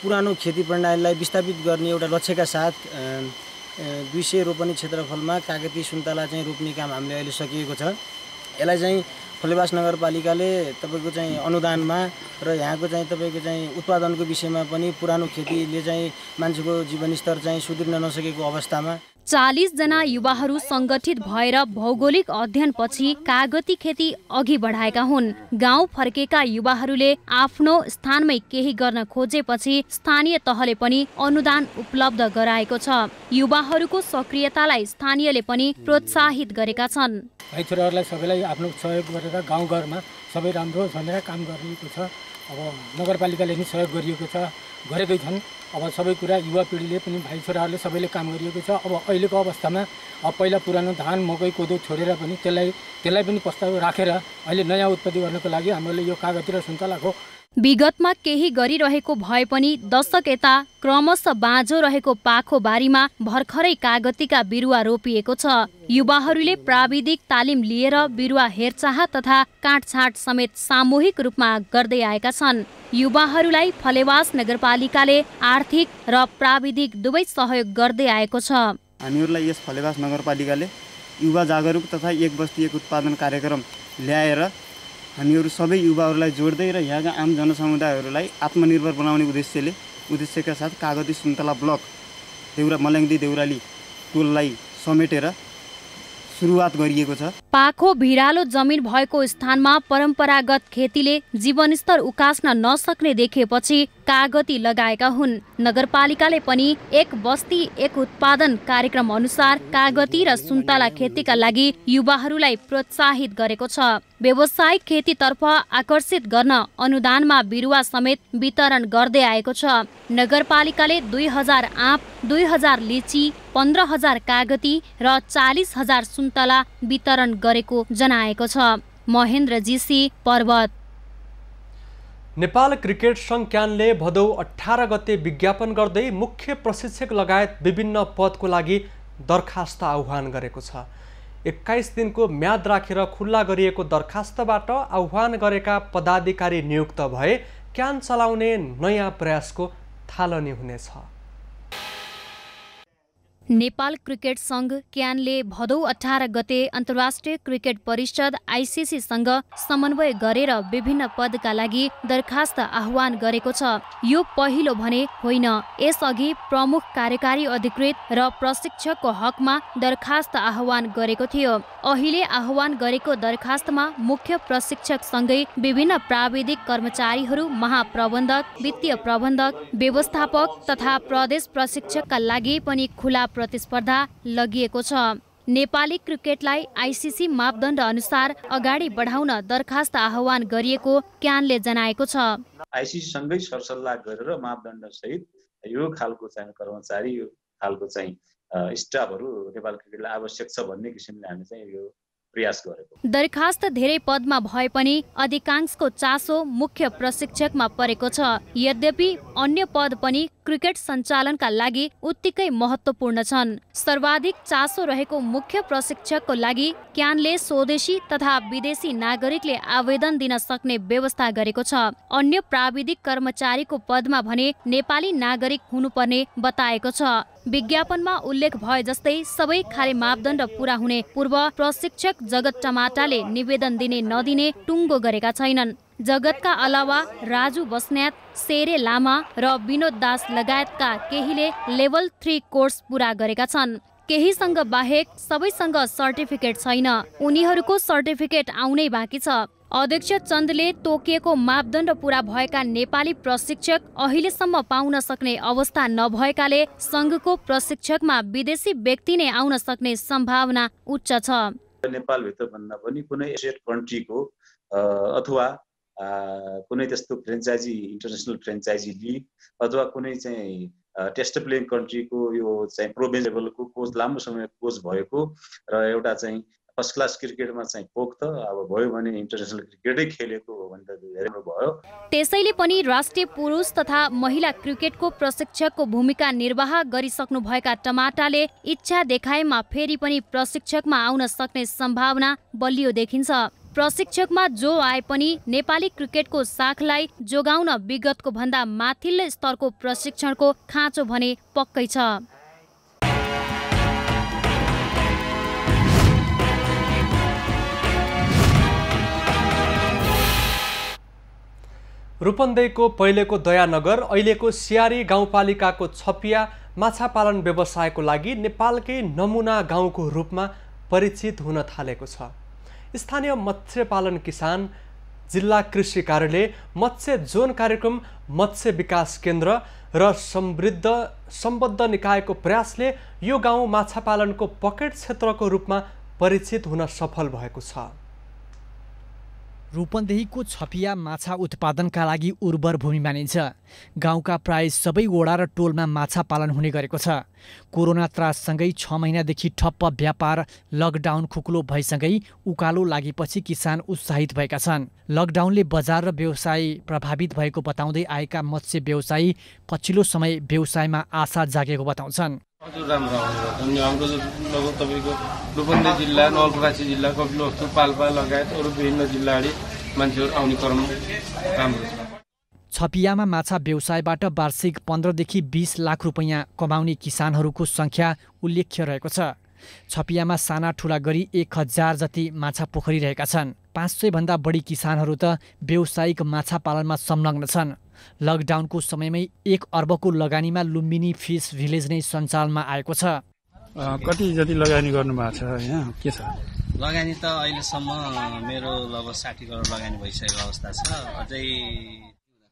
पुरानो खेती प्रणालीलाई विस्थापित गर्ने एउटा लक्ष्यका साथ 200 रोपनी क्षेत्रफलमा कागती सुन्तला चाहिँ रोप्ने काम हामीले अहिले सकिएको छ। यसलाई चाहिँ फलेवास नगरपालिकाले तपाईको चाहिँ अनुदानमा र यहाँको चाहिँ तपाईको चाहिँ उत्पादनको विषयमा पनि पुरानो खेतीले चाहिँ मान्छेको जीवनस्तर चाहिँ सुध्रिन नसकेको अवस्थामा 40 जना युवाहरू संगठित भएर भौगोलिक अध्ययनपछि कागती खेती अघि बढाएका हुन्। गाउँ फर्केका युवाहरूले आफ्नो स्थानमै केही गर्न खोजेपछि स्थानीय तहले पनि अनुदान उपलब्ध गराएको छ। युवाहरूको सक्रियतालाई स्थानीयले पनि प्रोत्साहित गरेका छन्। भाइ छोराहरूलाई सबैलाई आफ्नो सहयोग गरेर गाउँघरमा सबै राम्रो भनेर काम गरिएको छ। अब नगरपालिकाले पनि सहयोग गरिएको छ, गरेकै छन्। अब सबै कुरा युवा पिँढीले पनि भाइ छोराहरूले सबैले काम गरिएको छ। अब अहिलेको अवस्थामा अब पहिला पुरानो धान मकै कोदो छोडेर पनि त्यसलाई पनि प्रस्ताव राखेर अहिले नयाँ उत्पत्ति गर्नको लागि हामीले यो कागती र सुन्तलाको विगतमा केही गरिरहेको भए पनि दशक यता क्रमशः बाँझो रहेको पाखोबारीमा भर्खरै कागतीका बिरुवा रोपिएको छ। युवाहरूले प्राविधिक तालिम लिएर बिरुवा हेरचाह तथा काटछाँट समेत सामूहिक रूपमा गर्दै आएका छन्। युवाहरूलाई फलेवास नगरपालिकाले आर्थिक र प्राविधिक दुवै सहयोग गर्दै आएको छ। हामीहरूलाई यस फलेवास नगरपालिकाले युवा जागरुक तथा एक बस्ती एक उत्पादन कार्यक्रम ल्याएर हामीहरू सबै युवाहरूलाई जोड्दै र यहाँका आम जनसमुदायहरूलाई आत्मनिर्भर बनाउने उद्देश्यका साथ कागती सुन्तला ब्लक मल्याङदी देउराली टोललाई समेटेर सुरुवात गरिएको छ। पाखो भिरालो जमिन भएको स्थानमा परम्परागत खेतीले जीवनस्तर उकास्न नसक्ने देखेपछि कागती लगाएका हुन्। नगरपालिकाले पनि एक बस्ती एक उत्पादन कार्यक्रम अनुसार कागती र सुन्तला खेतीका लागि युवाहरूलाई प्रोत्साहित गरेको छ। व्यावसायिक खेतीतर्फ आकर्षित गर्न अनुदानमा बिरुवा समेत वितरण गर्दै आएको छ। नगरपालिकाले 2000 आँप, 2000 लिची, 15,000 कागती र 40,000 सुन्तला वितरण गरेको जनाएको छ। महेन्द्र जीसी, पर्वत। नेपाल क्रिकेट सङ्घ क्यानले भदौ 18 गते विज्ञापन गर्दै मुख्य प्रशिक्षक लगायत विभिन्न पदको लागि दरखास्त आह्वान गरेको छ। 21 दिनको म्याद राखेर खुल्ला गरिएको दरखास्तबाट आह्वान गरेका पदाधिकारी नियुक्त भए क्यान चलाउने नयाँ प्रयासको थालनी हुनेछ। नेपाल क्रिकेट सङ्घ क्यानले भदौ 18 गते अन्तर्राष्ट्रिय क्रिकेट परिषद आइसिसीसँग समन्वय गरेर विभिन्न पदका लागि दरखास्त आह्वान गरेको छ। यो पहिलो भने होइन। यसअघि प्रमुख कार्यकारी अधिकृत र प्रशिक्षकको हकमा दरखास्त आह्वान गरेको थियो। अहिले आह्वान गरेको दरखास्तमा मुख्य प्रशिक्षकसँगै विभिन्न प्राविधिक कर्मचारीहरू, महाप्रबन्धक, वित्तीय प्रबन्धक, व्यवस्थापक तथा प्रदेश प्रशिक्षकका लागि पनि खुला प्रतिस्पर्धा लगिएको छ। नेपाली क्रिकेटलाई आइसिसी मापदण्ड अनुसार अगाडि बढाउन दरखास्त आह्वान गरिएको क्यानले जनाएको छ। आइसिसीसँगै सरसल्लाह गरेर मापदण्ड सहित यो खालको चाहिँ कर्मचारी, यो खालको चाहिँ स्टाफहरू नेपाल क्रिकेटलाई आवश्यक छ भन्ने किसिमले हामी चाहिँ यो प्रयास गरेको। दरखास्त धेरै पदमा भए पनि अधिकांशको चासो मुख्य प्रशिक्षकमा परेको छ। यद्यपि अन्य पद पनि क्रिकेट सञ्चालनका लागि उत्तिकै महत्त्वपूर्ण छन्। सर्वाधिक चासो रहेको मुख्य प्रशिक्षकको लागि क्यानले स्वदेशी तथा विदेशी नागरिकले आवेदन दिन सक्ने व्यवस्था गरेको छ। अन्य प्राविधिक कर्मचारीको पदमा भने नेपाली नागरिक हुनुपर्ने बताएको छ। विज्ञापनमा उल्लेख भए जस्तै सबै खाले मापदण्ड पूरा हुने पूर्व प्रशिक्षक जगत टमाटाले निवेदन दिने नदिने टुङ्गो गरेका छैनन्। जगतका अलावा राजु बस्न्यात, सेरे लामा र विनोद दास लगायतका केहीले लेभल 3 कोर्स पूरा गरेका छन्। केहीसँग बाहेक सबैसँग सर्टिफिकेट छैन। उनीहरूको सर्टिफिकेट आउनै बाँकी छ। अध्यक्ष चन्दले तोकिएको मापदण्ड पूरा भएका नेपाली प्रशिक्षक अहिलेसम्म पाउन सक्ने अवस्था नभएकाले सङ्घको प्रशिक्षकमा विदेशी व्यक्ति नै आउन सक्ने सम्भावना उच्च छ। नेपालभित्र भन्दा पनि कुनै एसियन कन्ट्रीको अथवा कुनै त्यस्तो फ्रेन्चाइजी, इन्टरनेसनल फ्रेन्चाइजी लिग अथवा कुनै चाहिँ टेस्ट प्लेइङ कन्ट्रीको यो चाहिँ प्रोभिन्स लेभलको कोच, लामो समय कोच भएको र एउटा चाहिँ फर्स्ट क्लास क्रिकेटमा चाहिँ पोख्त अब भयो भने इन्टरनेसनल क्रिकेटै खेलेको हो भने त धेरै भयो। त्यसैले पनि राष्ट्रिय पुरुष तथा महिला क्रिकेटको प्रशिक्षकको भूमिका निर्वाह गरिसक्नु भएका टमाटाले इच्छा देखाएमा फेरि पनि प्रशिक्षकमा आउन सक्ने सम्भावना बलियो देखिन्छ। प्रशिक्षकमा जो आए पनि नेपाली क्रिकेटको साखलाई जोगाउन विगतको भन्दा माथिल्लो स्तरको प्रशिक्षणको खाँचो भने पक्कै छ। रूपन्देहीको पहिलेको दयानगर अहिलेको सियारी गाउँपालिकाको छपिया माछा पालन व्यवसायको लागि नेपालकै नमुना गाउँको रूपमा परिचित हुन थालेको छ। स्थानीय मत्स्य पालन किसान, जिल्ला कृषि कार्यालय, मत्स्य जोन कार्यक्रम, मत्स्य विकास केन्द्र र सम्बद्ध निकायको प्रयासले यो गाउँ माछा पालनको पकेट क्षेत्रको रूपमा परिचित हुन सफल भएको छ। रूपन्देहीको छपिया माछा उत्पादनका लागि उर्वर भूमि मानिन्छ। गाउँका प्राय सबै वडा र टोलमा माछा पालन हुने गरेको छ। कोरोना त्राससँगै 6 महिनादेखि ठप्प व्यापार, लकडाउन खुकुलो भएसँगै उकालो लागेपछि किसान उत्साहित भएका छन्। लकडाउनले बजार र व्यवसाय प्रभावित भएको बताउँदै आएका मत्स्य व्यवसायी पछिल्लो समय व्यवसायमा आशा जागेको बताउँछन्। हजुर, राम्रो हाम्रो लगभग तपाईँको रूपन्देही जिल्ला, नवलपरासी जिल्ला, कपिलवस्तु, पाल्पा लगायत अरू विभिन्न जिल्लाहरू मान्छेहरू आउने क्रम राम्रो छ। छपियामा माछा व्यवसायबाट वार्षिक 15 देखि 20 लाख रुपैयाँ कमाउने किसानहरूको सङ्ख्या उल्लेख्य रहेको छ। छपियामा साना ठुला गरी 1000 जति माछा पोखरी रहेका छन्। 500 भन्दा बढी किसानहरू त व्यावसायिक माछा पालनमा संलग्न छन्। लकडाउनको समयमै 1 अर्बको लगानीमा लुम्बिनी फिस भिलेज नै सञ्चालनमा आएको छ। कति जति लगानी गर्नुभएको छ यहाँ के छ? लगानी त अहिलेसम्म मेरो लगभग 60 करोड लगानी भइसकेको अवस्था छ। अझै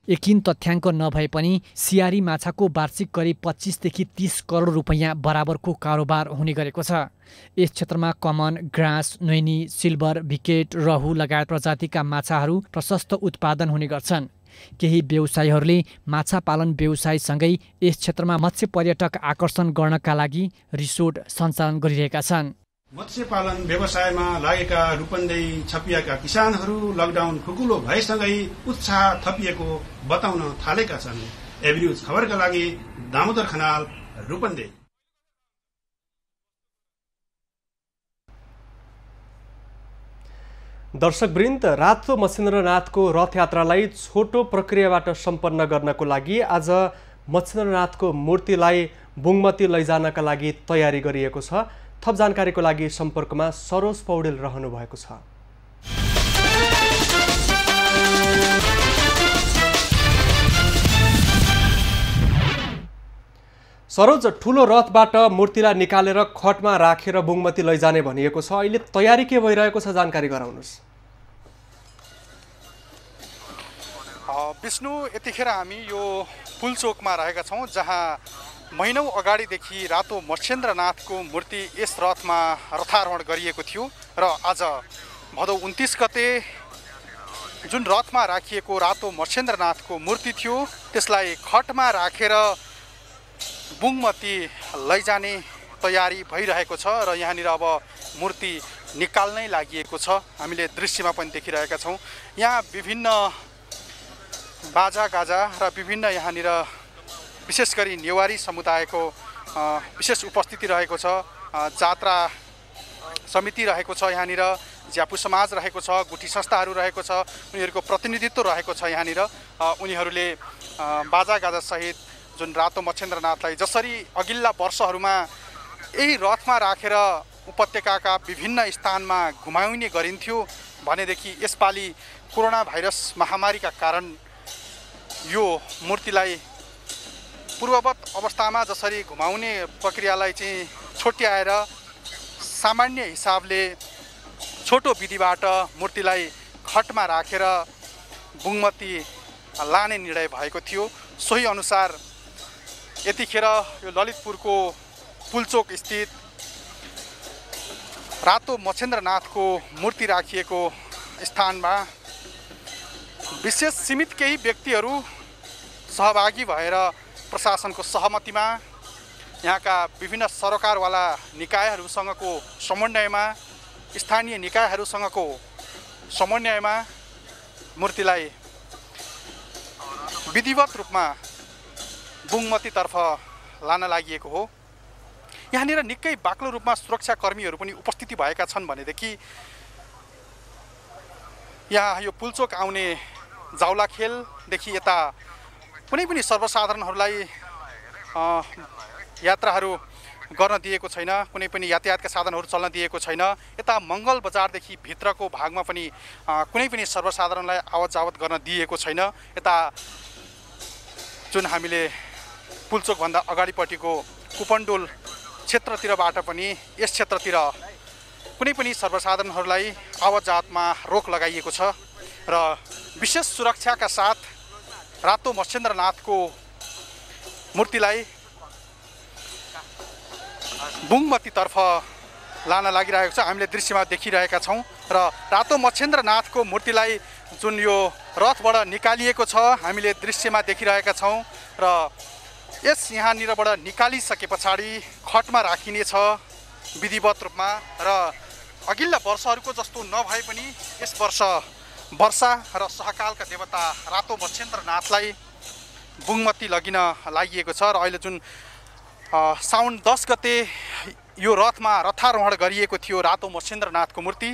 एकिन तथ्याङ्क नभए पनि सियारी माछाको वार्षिक करिब 25 देखि 30 करोड रुपैयाँ बराबरको कारोबार हुने गरेको छ। यस क्षेत्रमा कमन, ग्रास, नैनी, सिल्भर, भिकेट, रहु लगायत प्रजातिका माछाहरू प्रशस्त उत्पादन हुने गर्छन्। केही व्यवसायीहरूले माछा पालन व्यवसायसँगै यस क्षेत्रमा मत्स्य पर्यटक आकर्षण गर्नका लागि रिसोर्ट सञ्चालन गरिरहेका छन्। मत्स्य पालन व्यवसायमा लागेका रूपन्देही छपियाका किसानहरू लकडाउन खुकुलो भएसँगै उत्साह थपिएको बताउन थालेका छन्। एभ्न्यूज खबरका लागि दामोदर खनाल, रूपन्देही। दर्शकवृन्द, रातो मच्छिन्द्रनाथको रथयात्रालाई छोटो प्रक्रियाबाट सम्पन्न गर्नको लागि आज मच्छिन्द्रनाथको मूर्तिलाई बुङमती लैजानका लागि तयारी गरिएको छ। थप जानकारीको लागि सम्पर्कमा सरोज पौडेल रहनु भएको छ। सरोज, ठुलो रथबाट मूर्तिलाई निकालेर खटमा राखेर बुङमती लैजाने भनिएको छ। अहिले तयारी के भइरहेको छ, जानकारी गराउनुहोस्। विष्णु, यतिखेर हामी यो पुलचोकमा रहेका छौँ, जहाँ महिनौँ अगाडिदेखि रातो मच्छिन्द्रनाथको मूर्ति यस रथमा रथारोहण गरिएको थियो र आज भदौ 29 गते जुन रथमा राखिएको रातो मच्छिन्द्रनाथको मूर्ति थियो त्यसलाई खटमा राखेर बुङमती लैजाने तयारी भइरहेको छ र यहाँनिर अब मूर्ति निकाल्नै लागि छ। हामीले दृश्यमा पनि देखिरहेका छौँ। यहाँ विभिन्न बाजागाजा र विभिन्न यहाँनिर विशेष गरी नेवारी समुदायको विशेष उपस्थिति रहेको छ। जात्रा समिति रहेको छ, यहाँनिर ज्यापु समाज रहेको छ, गुठी संस्थाहरू रहेको छ, उनीहरूको प्रतिनिधित्व रहेको छ। यहाँनिर उनीहरूले बाजागाजा सहित जुन रातो मच्छिन्द्रनाथलाई जसरी अघिल्ला वर्षहरूमा यही रथमा राखेर उपत्यकाका विभिन्न स्थानमा घुमाउने गरिन्थ्यो भनेदेखि यसपालि कोरोना भाइरस महामारीका कारण यो मूर्तिलाई पूर्ववत अवस्थामा जसरी घुमाउने प्रक्रियालाई चाहिँ छोट्याएर सामान्य हिसाबले छोटो विधिबाट मूर्तिलाई खटमा राखेर बुङमती लाने निर्णय भएको थियो। सोही अनुसार यतिखेर यो ललितपुरको पुलचोक स्थित रातो मच्छिन्द्रनाथको मूर्ति राखिएको स्थानमा विशेष सीमित केही व्यक्तिहरू सहभागी भएर प्रशासनको सहमतिमा यहाँका विभिन्न सरकारवाला निकायहरूसँगको समन्वयमा, स्थानीय निकायहरूसँगको समन्वयमा मूर्तिलाई विधिवत रूपमा बुङमतीतर्फ लान लागि हो। यहाँनिर निकै बाक्लो रूपमा सुरक्षाकर्मीहरू पनि उपस्थिति भएका छन् भनेदेखि यहाँ यो पुलचोक आउने जाउलाखेलदेखि यता कुनै पनि सर्वसाधारणहरूलाई यात्राहरू गर्न दिएको छैन, कुनै पनि यातायातका साधनहरू चल्न दिएको छैन। यता मङ्गल बजारदेखि भित्रको भागमा पनि कुनै पनि सर्वसाधारणलाई आवत जावत गर्न दिएको छैन। यता जुन हामीले पुलचोकभन्दा अगाडिपट्टिको कुपनडोल क्षेत्रतिरबाट पनि यस क्षेत्रतिर कुनै पनि सर्वसाधारणहरूलाई आवत जावतमा रोक लगाइएको छ र विशेष सुरक्षाका साथ रातो मच्छिन्द्रनाथको मूर्तिलाई बुङमतीतर्फ लान लागिरहेको छ। हामीले दृश्यमा देखिरहेका छौँ र रातो मच्छिन्द्रनाथको मूर्तिलाई जुन यो रथबाट निकालिएको छ हामीले दृश्यमा देखिरहेका छौँ र यस यहाँनिरबाट निकालिसके पछाडि खटमा राखिनेछ विधिवत रूपमा र अघिल्ला वर्षहरूको जस्तो नभए पनि यस वर्ष वर्षा र सहकालका देवता रातो मच्छिन्द्रनाथलाई बुङमती लगिन लागि छ र अहिले जुन साउन 10 गते यो रथमा रथारोहण गरिएको थियो रातो मच्छिन्द्रनाथको मूर्ति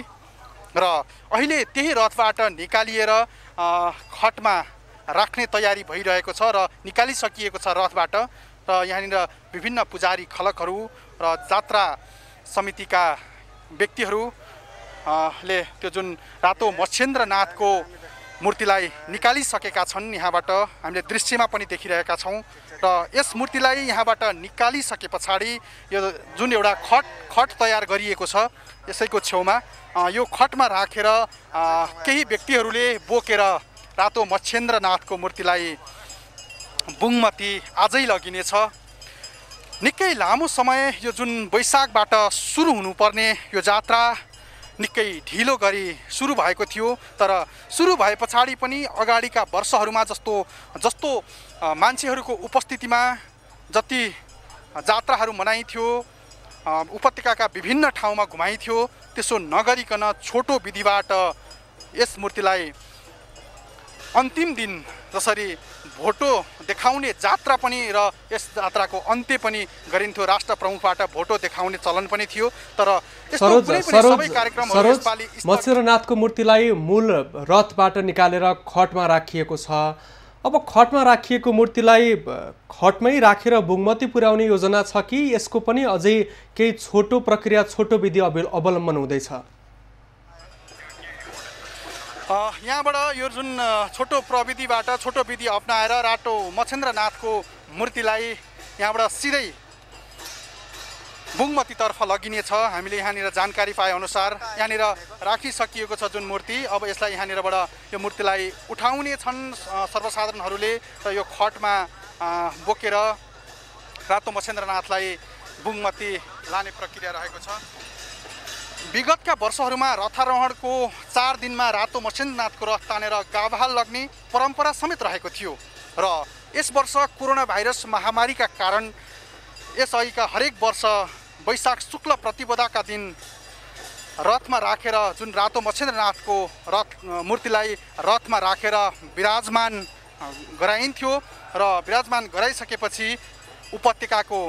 र अहिले त्यही रथबाट निकालिएर खटमा राख्ने तयारी भइरहेको छ र निकालिसकिएको छ रथबाट र यहाँनिर विभिन्न पुजारी खलकहरू र जात्रा समितिका व्यक्तिहरूले त्यो जुन रातो मच्छिन्द्रनाथको मूर्तिलाई निकालिसकेका छन्। यहाँबाट हामीले दृश्यमा पनि देखिरहेका छौँ र यस मूर्तिलाई यहाँबाट निकालिसके पछाडि यो जुन एउटा खट तयार गरिएको छ यसैको छेउमा यो खटमा राखेर केही व्यक्तिहरूले बोकेर रातो मच्छेन्द्रनाथको मूर्तिलाई बुङमती आजै लगिनेछ। निकै लामो समय यो जुन वैशाखबाट सुरु हुनुपर्ने यो जात्रा निकै ढिलो गरी सुरु भएको थियो, तर सुरु भए पछाडि पनि अगाडिका वर्षहरूमा जस्तो मान्छेहरूको उपस्थितिमा जति जात्राहरू मनाइन्थ्यो, उपत्यकाका विभिन्न ठाउँमा घुमाइन्थ्यो, त्यसो नगरिकन छोटो विधिबाट यस मूर्तिलाई अन्तिम दिन जसरी भोटो देखाउने जात्रा पनि र यस जात्राको अन्त्य पनि गरिन्थ्यो। राष्ट्र प्रमुखबाट भोटो देखाउने चलन पनि थियो, तर मच्छेन्द्रनाथको मूर्तिलाई मूल रथबाट निकालेर खटमा राखिएको छ। अब खटमा राखिएको मूर्तिलाई खटमै राखेर बुङमती पुर्याउने योजना छ कि यसको पनि अझै केही छोटो प्रक्रिया, छोटो विधि अवलम्बन हुँदैछ? यहाँबाट यो जुन छोटो प्रविधिबाट, छोटो विधि अपनाएर रातो मच्छेन्द्रनाथको मूर्तिलाई यहाँबाट सिधै बुङमतीतर्फ लगिनेछ। हामीले यहाँनिर जानकारी पाए अनुसार यहाँनिर राखिसकिएको छ जुन मूर्ति। अब यसलाई यहाँनिरबाट यो मूर्तिलाई उठाउने छन् सर्वसाधारणहरूले र यो खटमा बोकेर रातो मच्छेन्द्रनाथलाई बुङमती लाने प्रक्रिया रहेको छ। विगतका वर्षहरूमा रथारोहणको 4 दिनमा रातो मच्छेन्द्रनाथको रथ तानेर गाभाल लग्ने परम्परा समेत रहेको थियो र यस वर्ष कोरोना भाइरस महामारीका कारण यसअघिका हरेक वर्ष वैशाख शुक्ल प्रतिपदाका दिन रथमा राखेर जुन रातो मच्छेन्द्रनाथको मूर्तिलाई रथमा राखेर विराजमान गराइन्थ्यो र विराजमान गराइसकेपछि उपत्यकाको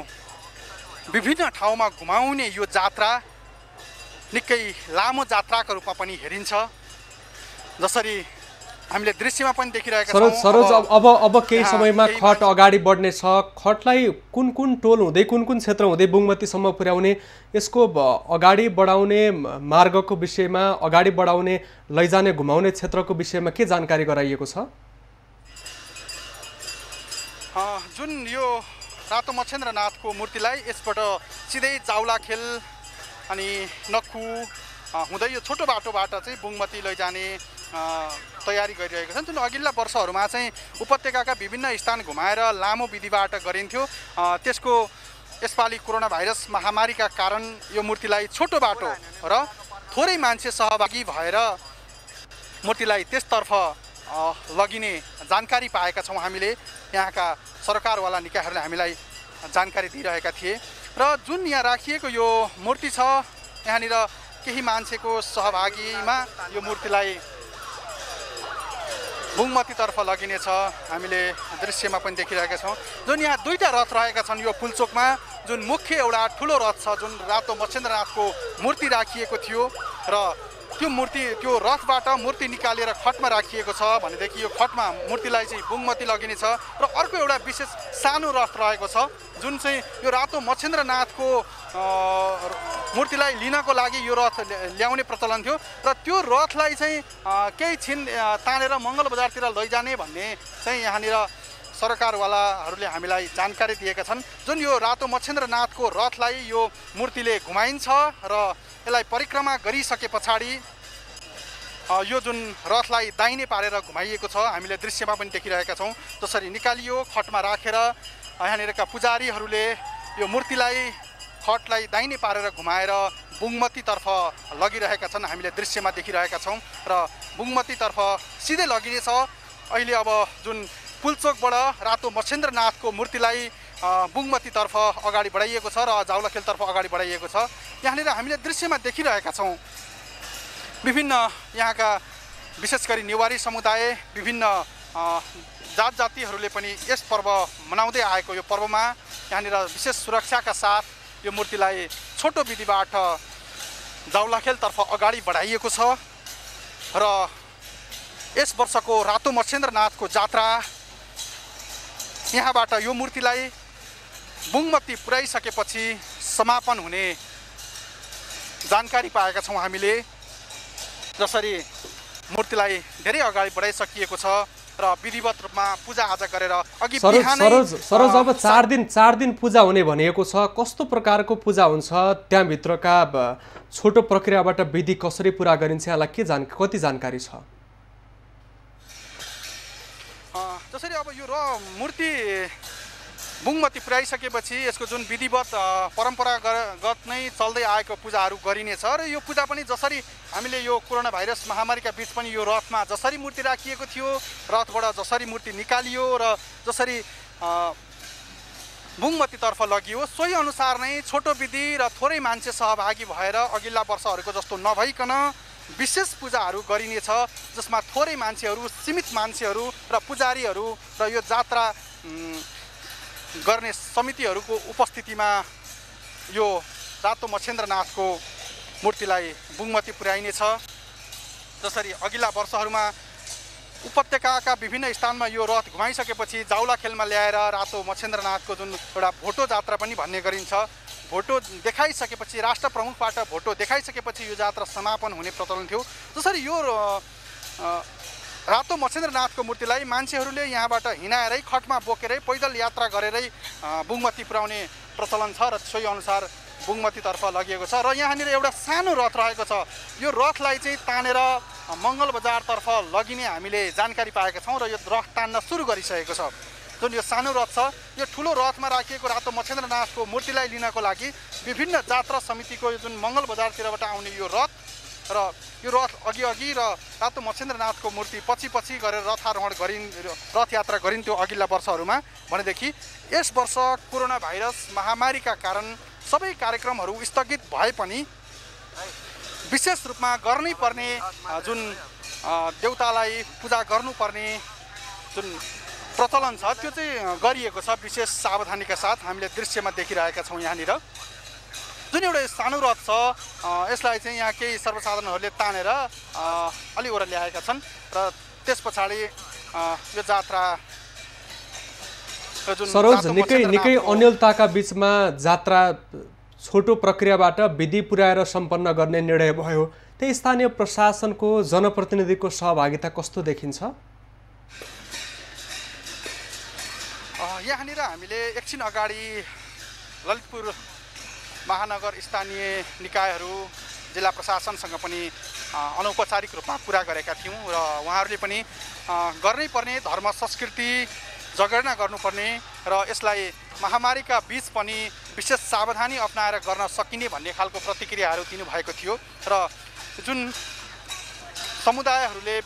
विभिन्न ठाउँमा घुमाउने यो जात्रा निकै लामो जात्राको रूपमा पनि हेरिन्छ। जसरी हामीले दृश्यमा पनि देखिरहेका छौँ। सरोज, अब केही समयमा खट अगाडि बढ्ने छ। खटलाई कुन कुन टोल हुँदै, कुन कुन क्षेत्र हुँदै बुङमतीसम्म पुर्याउने, यसको अगाडि बढाउने मार्गको विषयमा, अगाडि बढाउने लैजाने घुमाउने क्षेत्रको विषयमा के जानकारी गराइएको छ? जुन यो रातो मच्छेन्द्रनाथको मूर्तिलाई यसबाट सिधै जाउलाखेल अनि नक्खु हुँदै यो छोटो बाटोबाट चाहिँ बुङमती लैजाने तयारी गरिरहेको छन्। जुन अघिल्ला वर्षहरूमा चाहिँ उपत्यकाका विभिन्न स्थान घुमाएर लामो विधिबाट गरिन्थ्यो, त्यसको यसपालि कोरोना भाइरस महामारीका कारण यो मूर्तिलाई छोटो बाटो र थोरै मान्छे सहभागी भएर मूर्तिलाई त्यसतर्फ लगिने जानकारी पाएका छौँ। हामीले यहाँका सरकारवाला निकायहरूले हामीलाई जानकारी दिइरहेका थिए र जुन यहाँ राखिएको यो मूर्ति छ, यहाँनिर केही मान्छेको सहभागीमा यो मूर्तिलाई बुङमतीतर्फ लगिनेछ। हामीले दृश्यमा पनि देखिरहेका छौँ। जुन यहाँ दुईटा रथ रहेका छन् यो पुलचोकमा, जुन मुख्य एउटा ठुलो रथ छ जुन रातो मच्छेन्द्रनाथको मूर्ति राखिएको थियो र त्यो रथबाट मूर्ति निकालेर खटमा राखिएको छ भनेदेखि यो खटमा मूर्तिलाई चाहिँ बुङमती लगिनेछ। र अर्को एउटा विशेष सानो रथ रहेको छ जुन चाहिँ यो रातो मच्छेन्द्रनाथको मूर्तिलाई लिनको लागि यो रथ ल्याउने प्रचलन थियो र त्यो रथलाई चाहिँ केही छिन तानेर मङ्गल बजारतिर लैजाने भन्ने चाहिँ यहाँनिर सरकारवालाहरूले हामीलाई जानकारी दिएका छन्। जुन यो रातो मच्छेन्द्रनाथको रथलाई यो मूर्तिले घुमाइन्छ र यसलाई परिक्रमा गरिसके पछाडि यो जुन रथलाई दाहिने पारेर घुमाइएको छ, हामीले दृश्यमा पनि देखिरहेका छौँ। जसरी निकालियो खटमा राखेर यहाँनिरका पुजारीहरूले यो मूर्तिलाई खटलाई दाहिने पारेर घुमाएर बुङमतीतर्फ लगिरहेका छन्। हामीले दृश्यमा देखिरहेका छौँ र बुङमतीतर्फ सिधै लगिनेछ। अहिले अब जुन पुलचोकबाट रातो मच्छेन्द्रनाथको मूर्तिलाई बुङमतीतर्फ अगाडि बढाइएको छ र जाउलाखेलतर्फ अगाडि बढाइएको छ। यहाँनिर हामीले दृश्यमा देखिरहेका छौँ विभिन्न यहाँका विशेष गरी नेवारी समुदाय, विभिन्न जात जातिहरूले पनि यस पर्व मनाउँदै आएको यो पर्वमा यहाँनिर विशेष सुरक्षाका साथ यो मूर्तिलाई छोटो विधिबाट जाउलाखेलतर्फ अगाडि बढाइएको छ र यस वर्षको रातो मच्छेन्द्रनाथको जात्रा यहाँबाट यो मूर्तिलाई बुङमती पुर्याइसकेपछि समापन हुने जानकारी पाएका छौँ हामीले। जसरी मूर्तिलाई धेरै अगाडि बढाइसकिएको छ र विधिवत रूपमा पूजाआजा गरेर अघि सरोज अब 4 दिन पूजा हुने भनिएको छ। कस्तो प्रकारको पूजा हुन्छ, त्यहाँभित्रका छोटो प्रक्रियाबाट विधि कसरी पुरा गरिन्छ, यहाँलाई कति जानकारी छ? जसरी अब यो मूर्ति बुङमती पुर्याइसकेपछि यसको जुन विधिवत परम्परागत नै चल्दै आएको पूजाहरू गरिनेछ र यो पूजा पनि जसरी हामीले यो कोरोना भाइरस महामारीका बीच पनि यो रथमा जसरी मूर्ति राखिएको थियो, रथबाट जसरी मूर्ति निकालियो र जसरी बुङमतीतर्फ लगियो, सोही अनुसार नै छोटो विधि र थोरै मान्छे सहभागी भएर अघिल्ला वर्षहरूको जस्तो नभइकन विशेष पूजाहरू गरिनेछ, जसमा थोरै मान्छेहरू, सीमित मान्छेहरू र पुजारीहरू र यो जात्रा गर्ने समितिहरूको उपस्थितिमा यो रातो मच्छेन्द्रनाथको मूर्तिलाई बुङमती पुर्याइनेछ। जसरी अघिल्ला वर्षहरूमा उपत्यकाका विभिन्न स्थानमा यो रथ घुमाइसकेपछि जाउला खेलमा ल्याएर रातो मच्छेन्द्रनाथको जुन एउटा भोटो जात्रा पनि भन्ने गरिन्छ, भोटो देखाइसकेपछि राष्ट्र प्रमुखबाट भोटो देखाइसकेपछि यो जात्रा समापन हुने प्रचलन थियो। जसरी यो रातो मच्छेन्द्रनाथको मूर्तिलाई मान्छेहरूले यहाँबाट हिँडाएरै खटमा बोकेरै पैदल यात्रा गरेरै बुङमती पुर्याउने प्रचलन छ र सोही अनुसार बुङमतीतर्फ लगिएको छ। र यहाँनिर एउटा सानो रथ रहेको छ, यो रथलाई चाहिँ तानेर मङ्गल बजारतर्फ लगिने हामीले जानकारी पाएका छौँ र यो रथ तान्न सुरु गरिसकेको छ। जुन यो सानो रथ छ, यो ठुलो रथमा राखिएको रातो मच्छेन्द्रनाथको मूर्तिलाई लिनको लागि विभिन्न जात्रा समितिको जुन मङ्गल बजारतिरबाट आउने यो रथ र यो रथ अघि र रातो मच्छेन्द्रनाथको मूर्ति पछि गरेर रथ यात्रा गरिन्थ्यो अघिल्ला वर्षहरूमा भनेदेखि। यस वर्ष कोरोना भाइरस महामारीका कारण सबै कार्यक्रमहरू स्थगित भए पनि विशेष रूपमा गर्नै पर्ने जुन देवतालाई पूजा गर्नुपर्ने जुन प्रचलन छ त्यो चाहिँ गरिएको छ विशेष सावधानीका साथ। हामीले दृश्यमा देखिरहेका छौँ यहाँनिर जुन एउटा सानो रथ छ, यसलाई चाहिँ यहाँ केही सर्वसाधारणहरूले तानेर अलि ओर ल्याएका छन् र त्यस पछाडि यो जात्रा जुन सरोज निकै अन्यलताका बीचमा जात्रा छोटो प्रक्रियाबाट विधि पुर्याएर सम्पन्न गर्ने निर्णय भयो। त्यही स्थानीय प्रशासनको जनप्रतिनिधिको सहभागिता कस्तो देखिन्छ? यहाँनिर हामीले एकछिन अगाडि ललितपुर महानगर स्थानीय निकायहरू जिल्ला प्रशासनसँग पनि अनौपचारिक रूपमा कुरा गरेका थियौँ र उहाँहरूले पनि गर्नै पर्ने धर्म संस्कृति जगेर्ना गर्नुपर्ने र यसलाई महामारीका बीच पनि विशेष सावधानी अपनाएर गर्न सकिने भन्ने खालको प्रतिक्रियाहरू दिनुभएको थियो। र जुन समुदायहरूले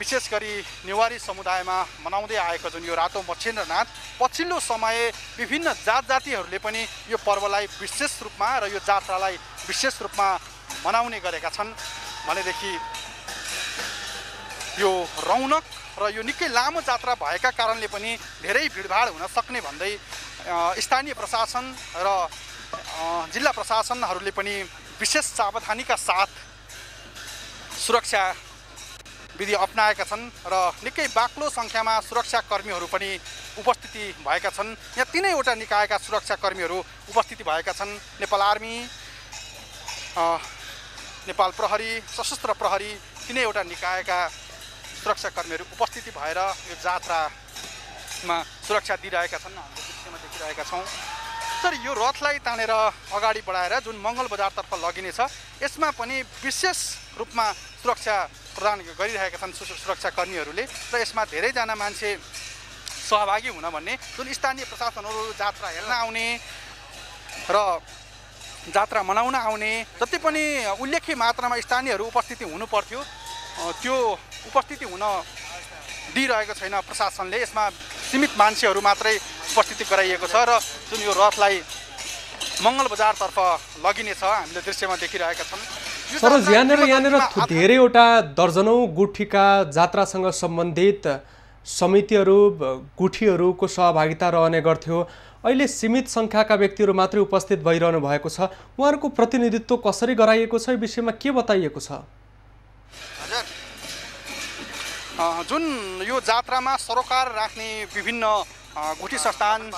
विशेष गरी नेवारी समुदायमा मनाउँदै आएको जुन यो रातो मच्छेन्द्रनाथ पछिल्लो समय विभिन्न जातिहरूले पनि यो पर्वलाई विशेष रूपमा र यो जात्रालाई विशेष रूपमा मनाउने गरेका छन् भनेदेखि यो रौनक र यो निकै लामो जात्रा भएका कारणले पनि धेरै भिडभाड हुन सक्ने भन्दै स्थानीय प्रशासन र जिल्ला प्रशासनहरूले पनि विशेष सावधानीका साथ सुरक्षा विधि अपनाएका छन् र निकै बाक्लो सङ्ख्यामा सुरक्षाकर्मीहरू पनि उपस्थिति भएका छन्। यहाँ 3वटा निकायका सुरक्षाकर्मीहरू उपस्थिति भएका छन्। नेपाल आर्मी, नेपाल प्रहरी, सशस्त्र प्रहरी 3वटा निकायका सुरक्षाकर्मीहरू उपस्थिति भएर यो जात्रामा सुरक्षा दिइरहेका छन्। हामीले दृश्यमा देखिरहेका छौँ। तर यो रथलाई तानेर अगाडि बढाएर जुन मङ्गल बजारतर्फ लगिनेछ यसमा पनि विशेष रूपमा सुरक्षा प्रदान गरिरहेका छन् सुरक्षाकर्मीहरूले र यसमा धेरैजना मान्छे सहभागी हुन भन्ने जुन स्थानीय प्रशासनहरू जात्रा हेर्न आउने र जात्रा मनाउन आउने जति पनि उल्लेख्य मात्रामा स्थानीयहरू उपस्थिति हुनुपर्थ्यो त्यो उपस्थिति हुन दिइरहेको छैन प्रशासनले। यसमा सीमित मान्छेहरू मात्रै उपस्थिति गराइएको छ र जुन यो रथलाई मङ्गल बजारतर्फ लगिनेछ हामीले दृश्यमा देखिरहेका छौँ। सरोज यहाँनिर धेरैवटा दर्जनौँ गुठीका जात्रासँग सम्बन्धित समितिहरू गुठीहरूको सहभागिता रहने गर्थ्यो। अहिले सीमित सङ्ख्याका व्यक्तिहरू मात्रै उपस्थित भइरहनु भएको छ। उहाँहरूको प्रतिनिधित्व कसरी गराइएको छ, यो विषयमा के बताइएको छ? जुन यो जात्रामा सरोकार राख्ने विभिन्न गुठी संस्थान,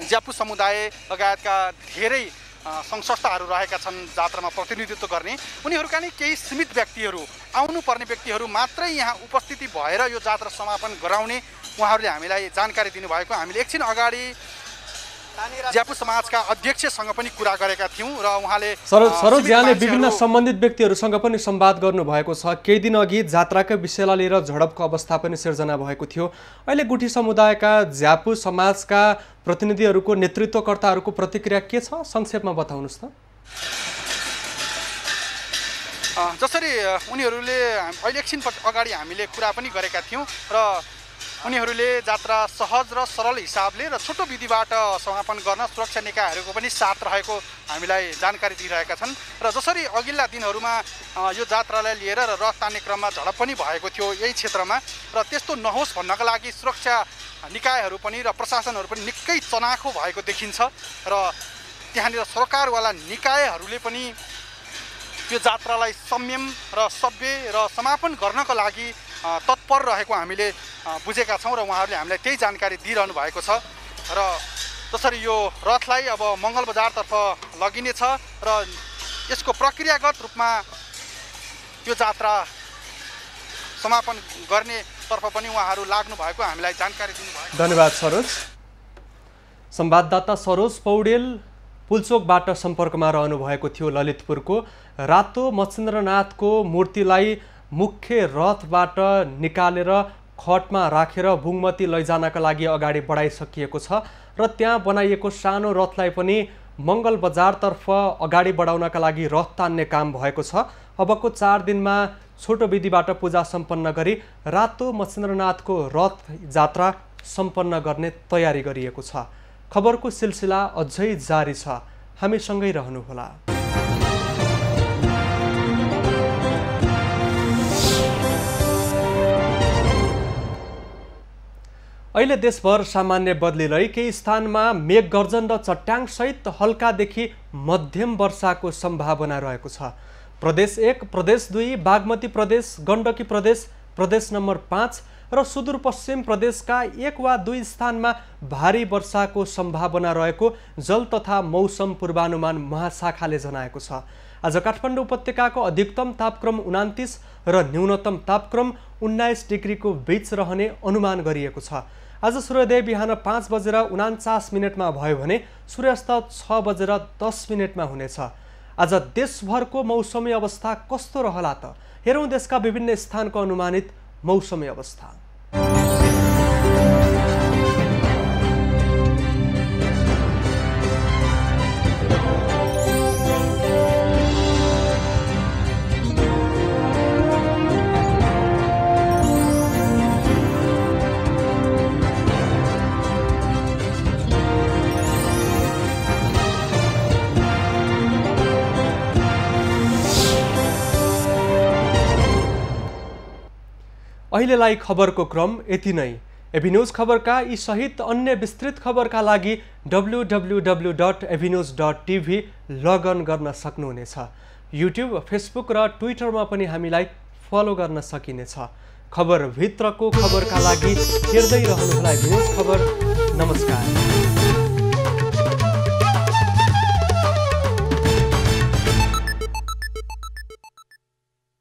ज्यापु समुदाय लगायतका धेरै सङ्घ संस्थाहरू रहेका छन् जात्रामा प्रतिनिधित्व गर्ने, उनीहरूका नै केही सीमित व्यक्तिहरू, आउनुपर्ने व्यक्तिहरू मात्रै यहाँ उपस्थिति भएर यो जात्रा समापन गराउने उहाँहरूले हामीलाई जानकारी दिनुभएको। हामीले एकछिन अगाडि ज्यापु समाजका अध्यक्षसँग पनि कुरा गरेका थियौँ र उहाँले सरोज यहाँले विभिन्न सम्बन्धित व्यक्तिहरूसँग पनि संवाद गर्नुभएको छ। केही दिन अघि जात्राकै विषयलाई लिएर झडपको अवस्था पनि सिर्जना भएको थियो। अहिले गुठी समुदायका ज्यापु समाजका प्रतिनिधिहरूको नेतृत्वकर्ताहरूको प्रतिक्रिया के छ, संक्षेपमा बताउनुहोस् त। जसरी उनीहरूले अहिले एकछिन अगाडि हामीले कुरा पनि गरेका थियौँ र उनीहरूले जात्रा सहज र सरल हिसाबले र छोटो विधिबाट समापन गर्न सुरक्षा निकायहरूको पनि साथ रहेको हामीलाई जानकारी दिइरहेका छन्। र जसरी अघिल्ला दिनहरूमा यो जात्रालाई लिएर र रथ तान्ने क्रममा झडप पनि भएको थियो यही क्षेत्रमा, र त्यस्तो नहोस् भन्नका लागि सुरक्षा निकायहरू पनि र प्रशासनहरू पनि निकै चनाखो भएको देखिन्छ र त्यहाँनिर सरकारवाला निकायहरूले पनि यो जात्रालाई संयम र सभ्य र समापन गर्नको लागि तत्पर रहेको हामीले बुझेका छौँ र उहाँहरूले हामीलाई त्यही जानकारी दिइरहनु भएको छ। र जसरी यो रथलाई अब मङ्गल बजारतर्फ लगिनेछ र यसको प्रक्रियागत रूपमा यो जात्रा समापन गर्नेतर्फ पनि उहाँहरू लाग्नु भएको हामीलाई जानकारी दिनुभयो। धन्यवाद सरोज। संवाददाता सरोज पौडेल पुल्चोकबाट सम्पर्कमा रहनु भएको थियो। ललितपुरको रातो मच्छिन्द्रनाथको मूर्तिलाई मुख्य रथबाट निकालेर खटमा राखेर बुङमती लैजानका लागि अगाडि बढाइसकिएको छ र त्यहाँ बनाइएको सानो रथलाई पनि मङ्गल बजारतर्फ अगाडि बढाउनका लागि रथ तान्ने काम भएको छ। अबको 4 दिनमा छोटो विधिबाट पूजा सम्पन्न गरी रातो मच्छिन्द्रनाथको रथ जात्रा सम्पन्न गर्ने तयारी गरिएको छ। खबरको सिलसिला अझै जारी छ, हामीसँगै रहनुहोला। अहिले देशभर सामान्य बदली रही केही स्थानमा मेघ गर्जन र चट्याङसहित हल्कादेखि मध्यम वर्षाको सम्भावना रहेको छ। प्रदेश 1, प्रदेश 2, बागमती प्रदेश, गण्डकी प्रदेश, प्रदेश नम्बर 5 र सुदूरपश्चिम प्रदेशका 1 वा 2 स्थानमा भारी वर्षाको सम्भावना रहेको जल तथा मौसम पूर्वानुमान महाशाखाले जनाएको छ। आज काठमाडौँ उपत्यकाको अधिकतम तापक्रम 29 र न्यूनतम तापक्रम 19 डिग्रीको बीच रहने अनुमान गरिएको छ। आज सूर्योदय बिहान 5:49 भयो भने सूर्यास्त 6:10 हुनेछ। आज देशभरको मौसमी अवस्था कस्तो रहला त? हेरौँ देशका विभिन्न स्थानको अनुमानित मौसमी अवस्था। अहिलेलाई खबरको क्रम यति नै। एभी न्यूज खबरका यी सहित अन्य विस्तृत खबरका लागि www.avnews.tv लगइन गर्न सक्नुहुनेछ। युट्युब, फेसबुक र ट्विटरमा पनि हामीलाई फलो गर्न सकिनेछ। खबरभित्रको खबरका लागि हेर्दै रहनुहोला एभी न्यूज खबर। नमस्कार।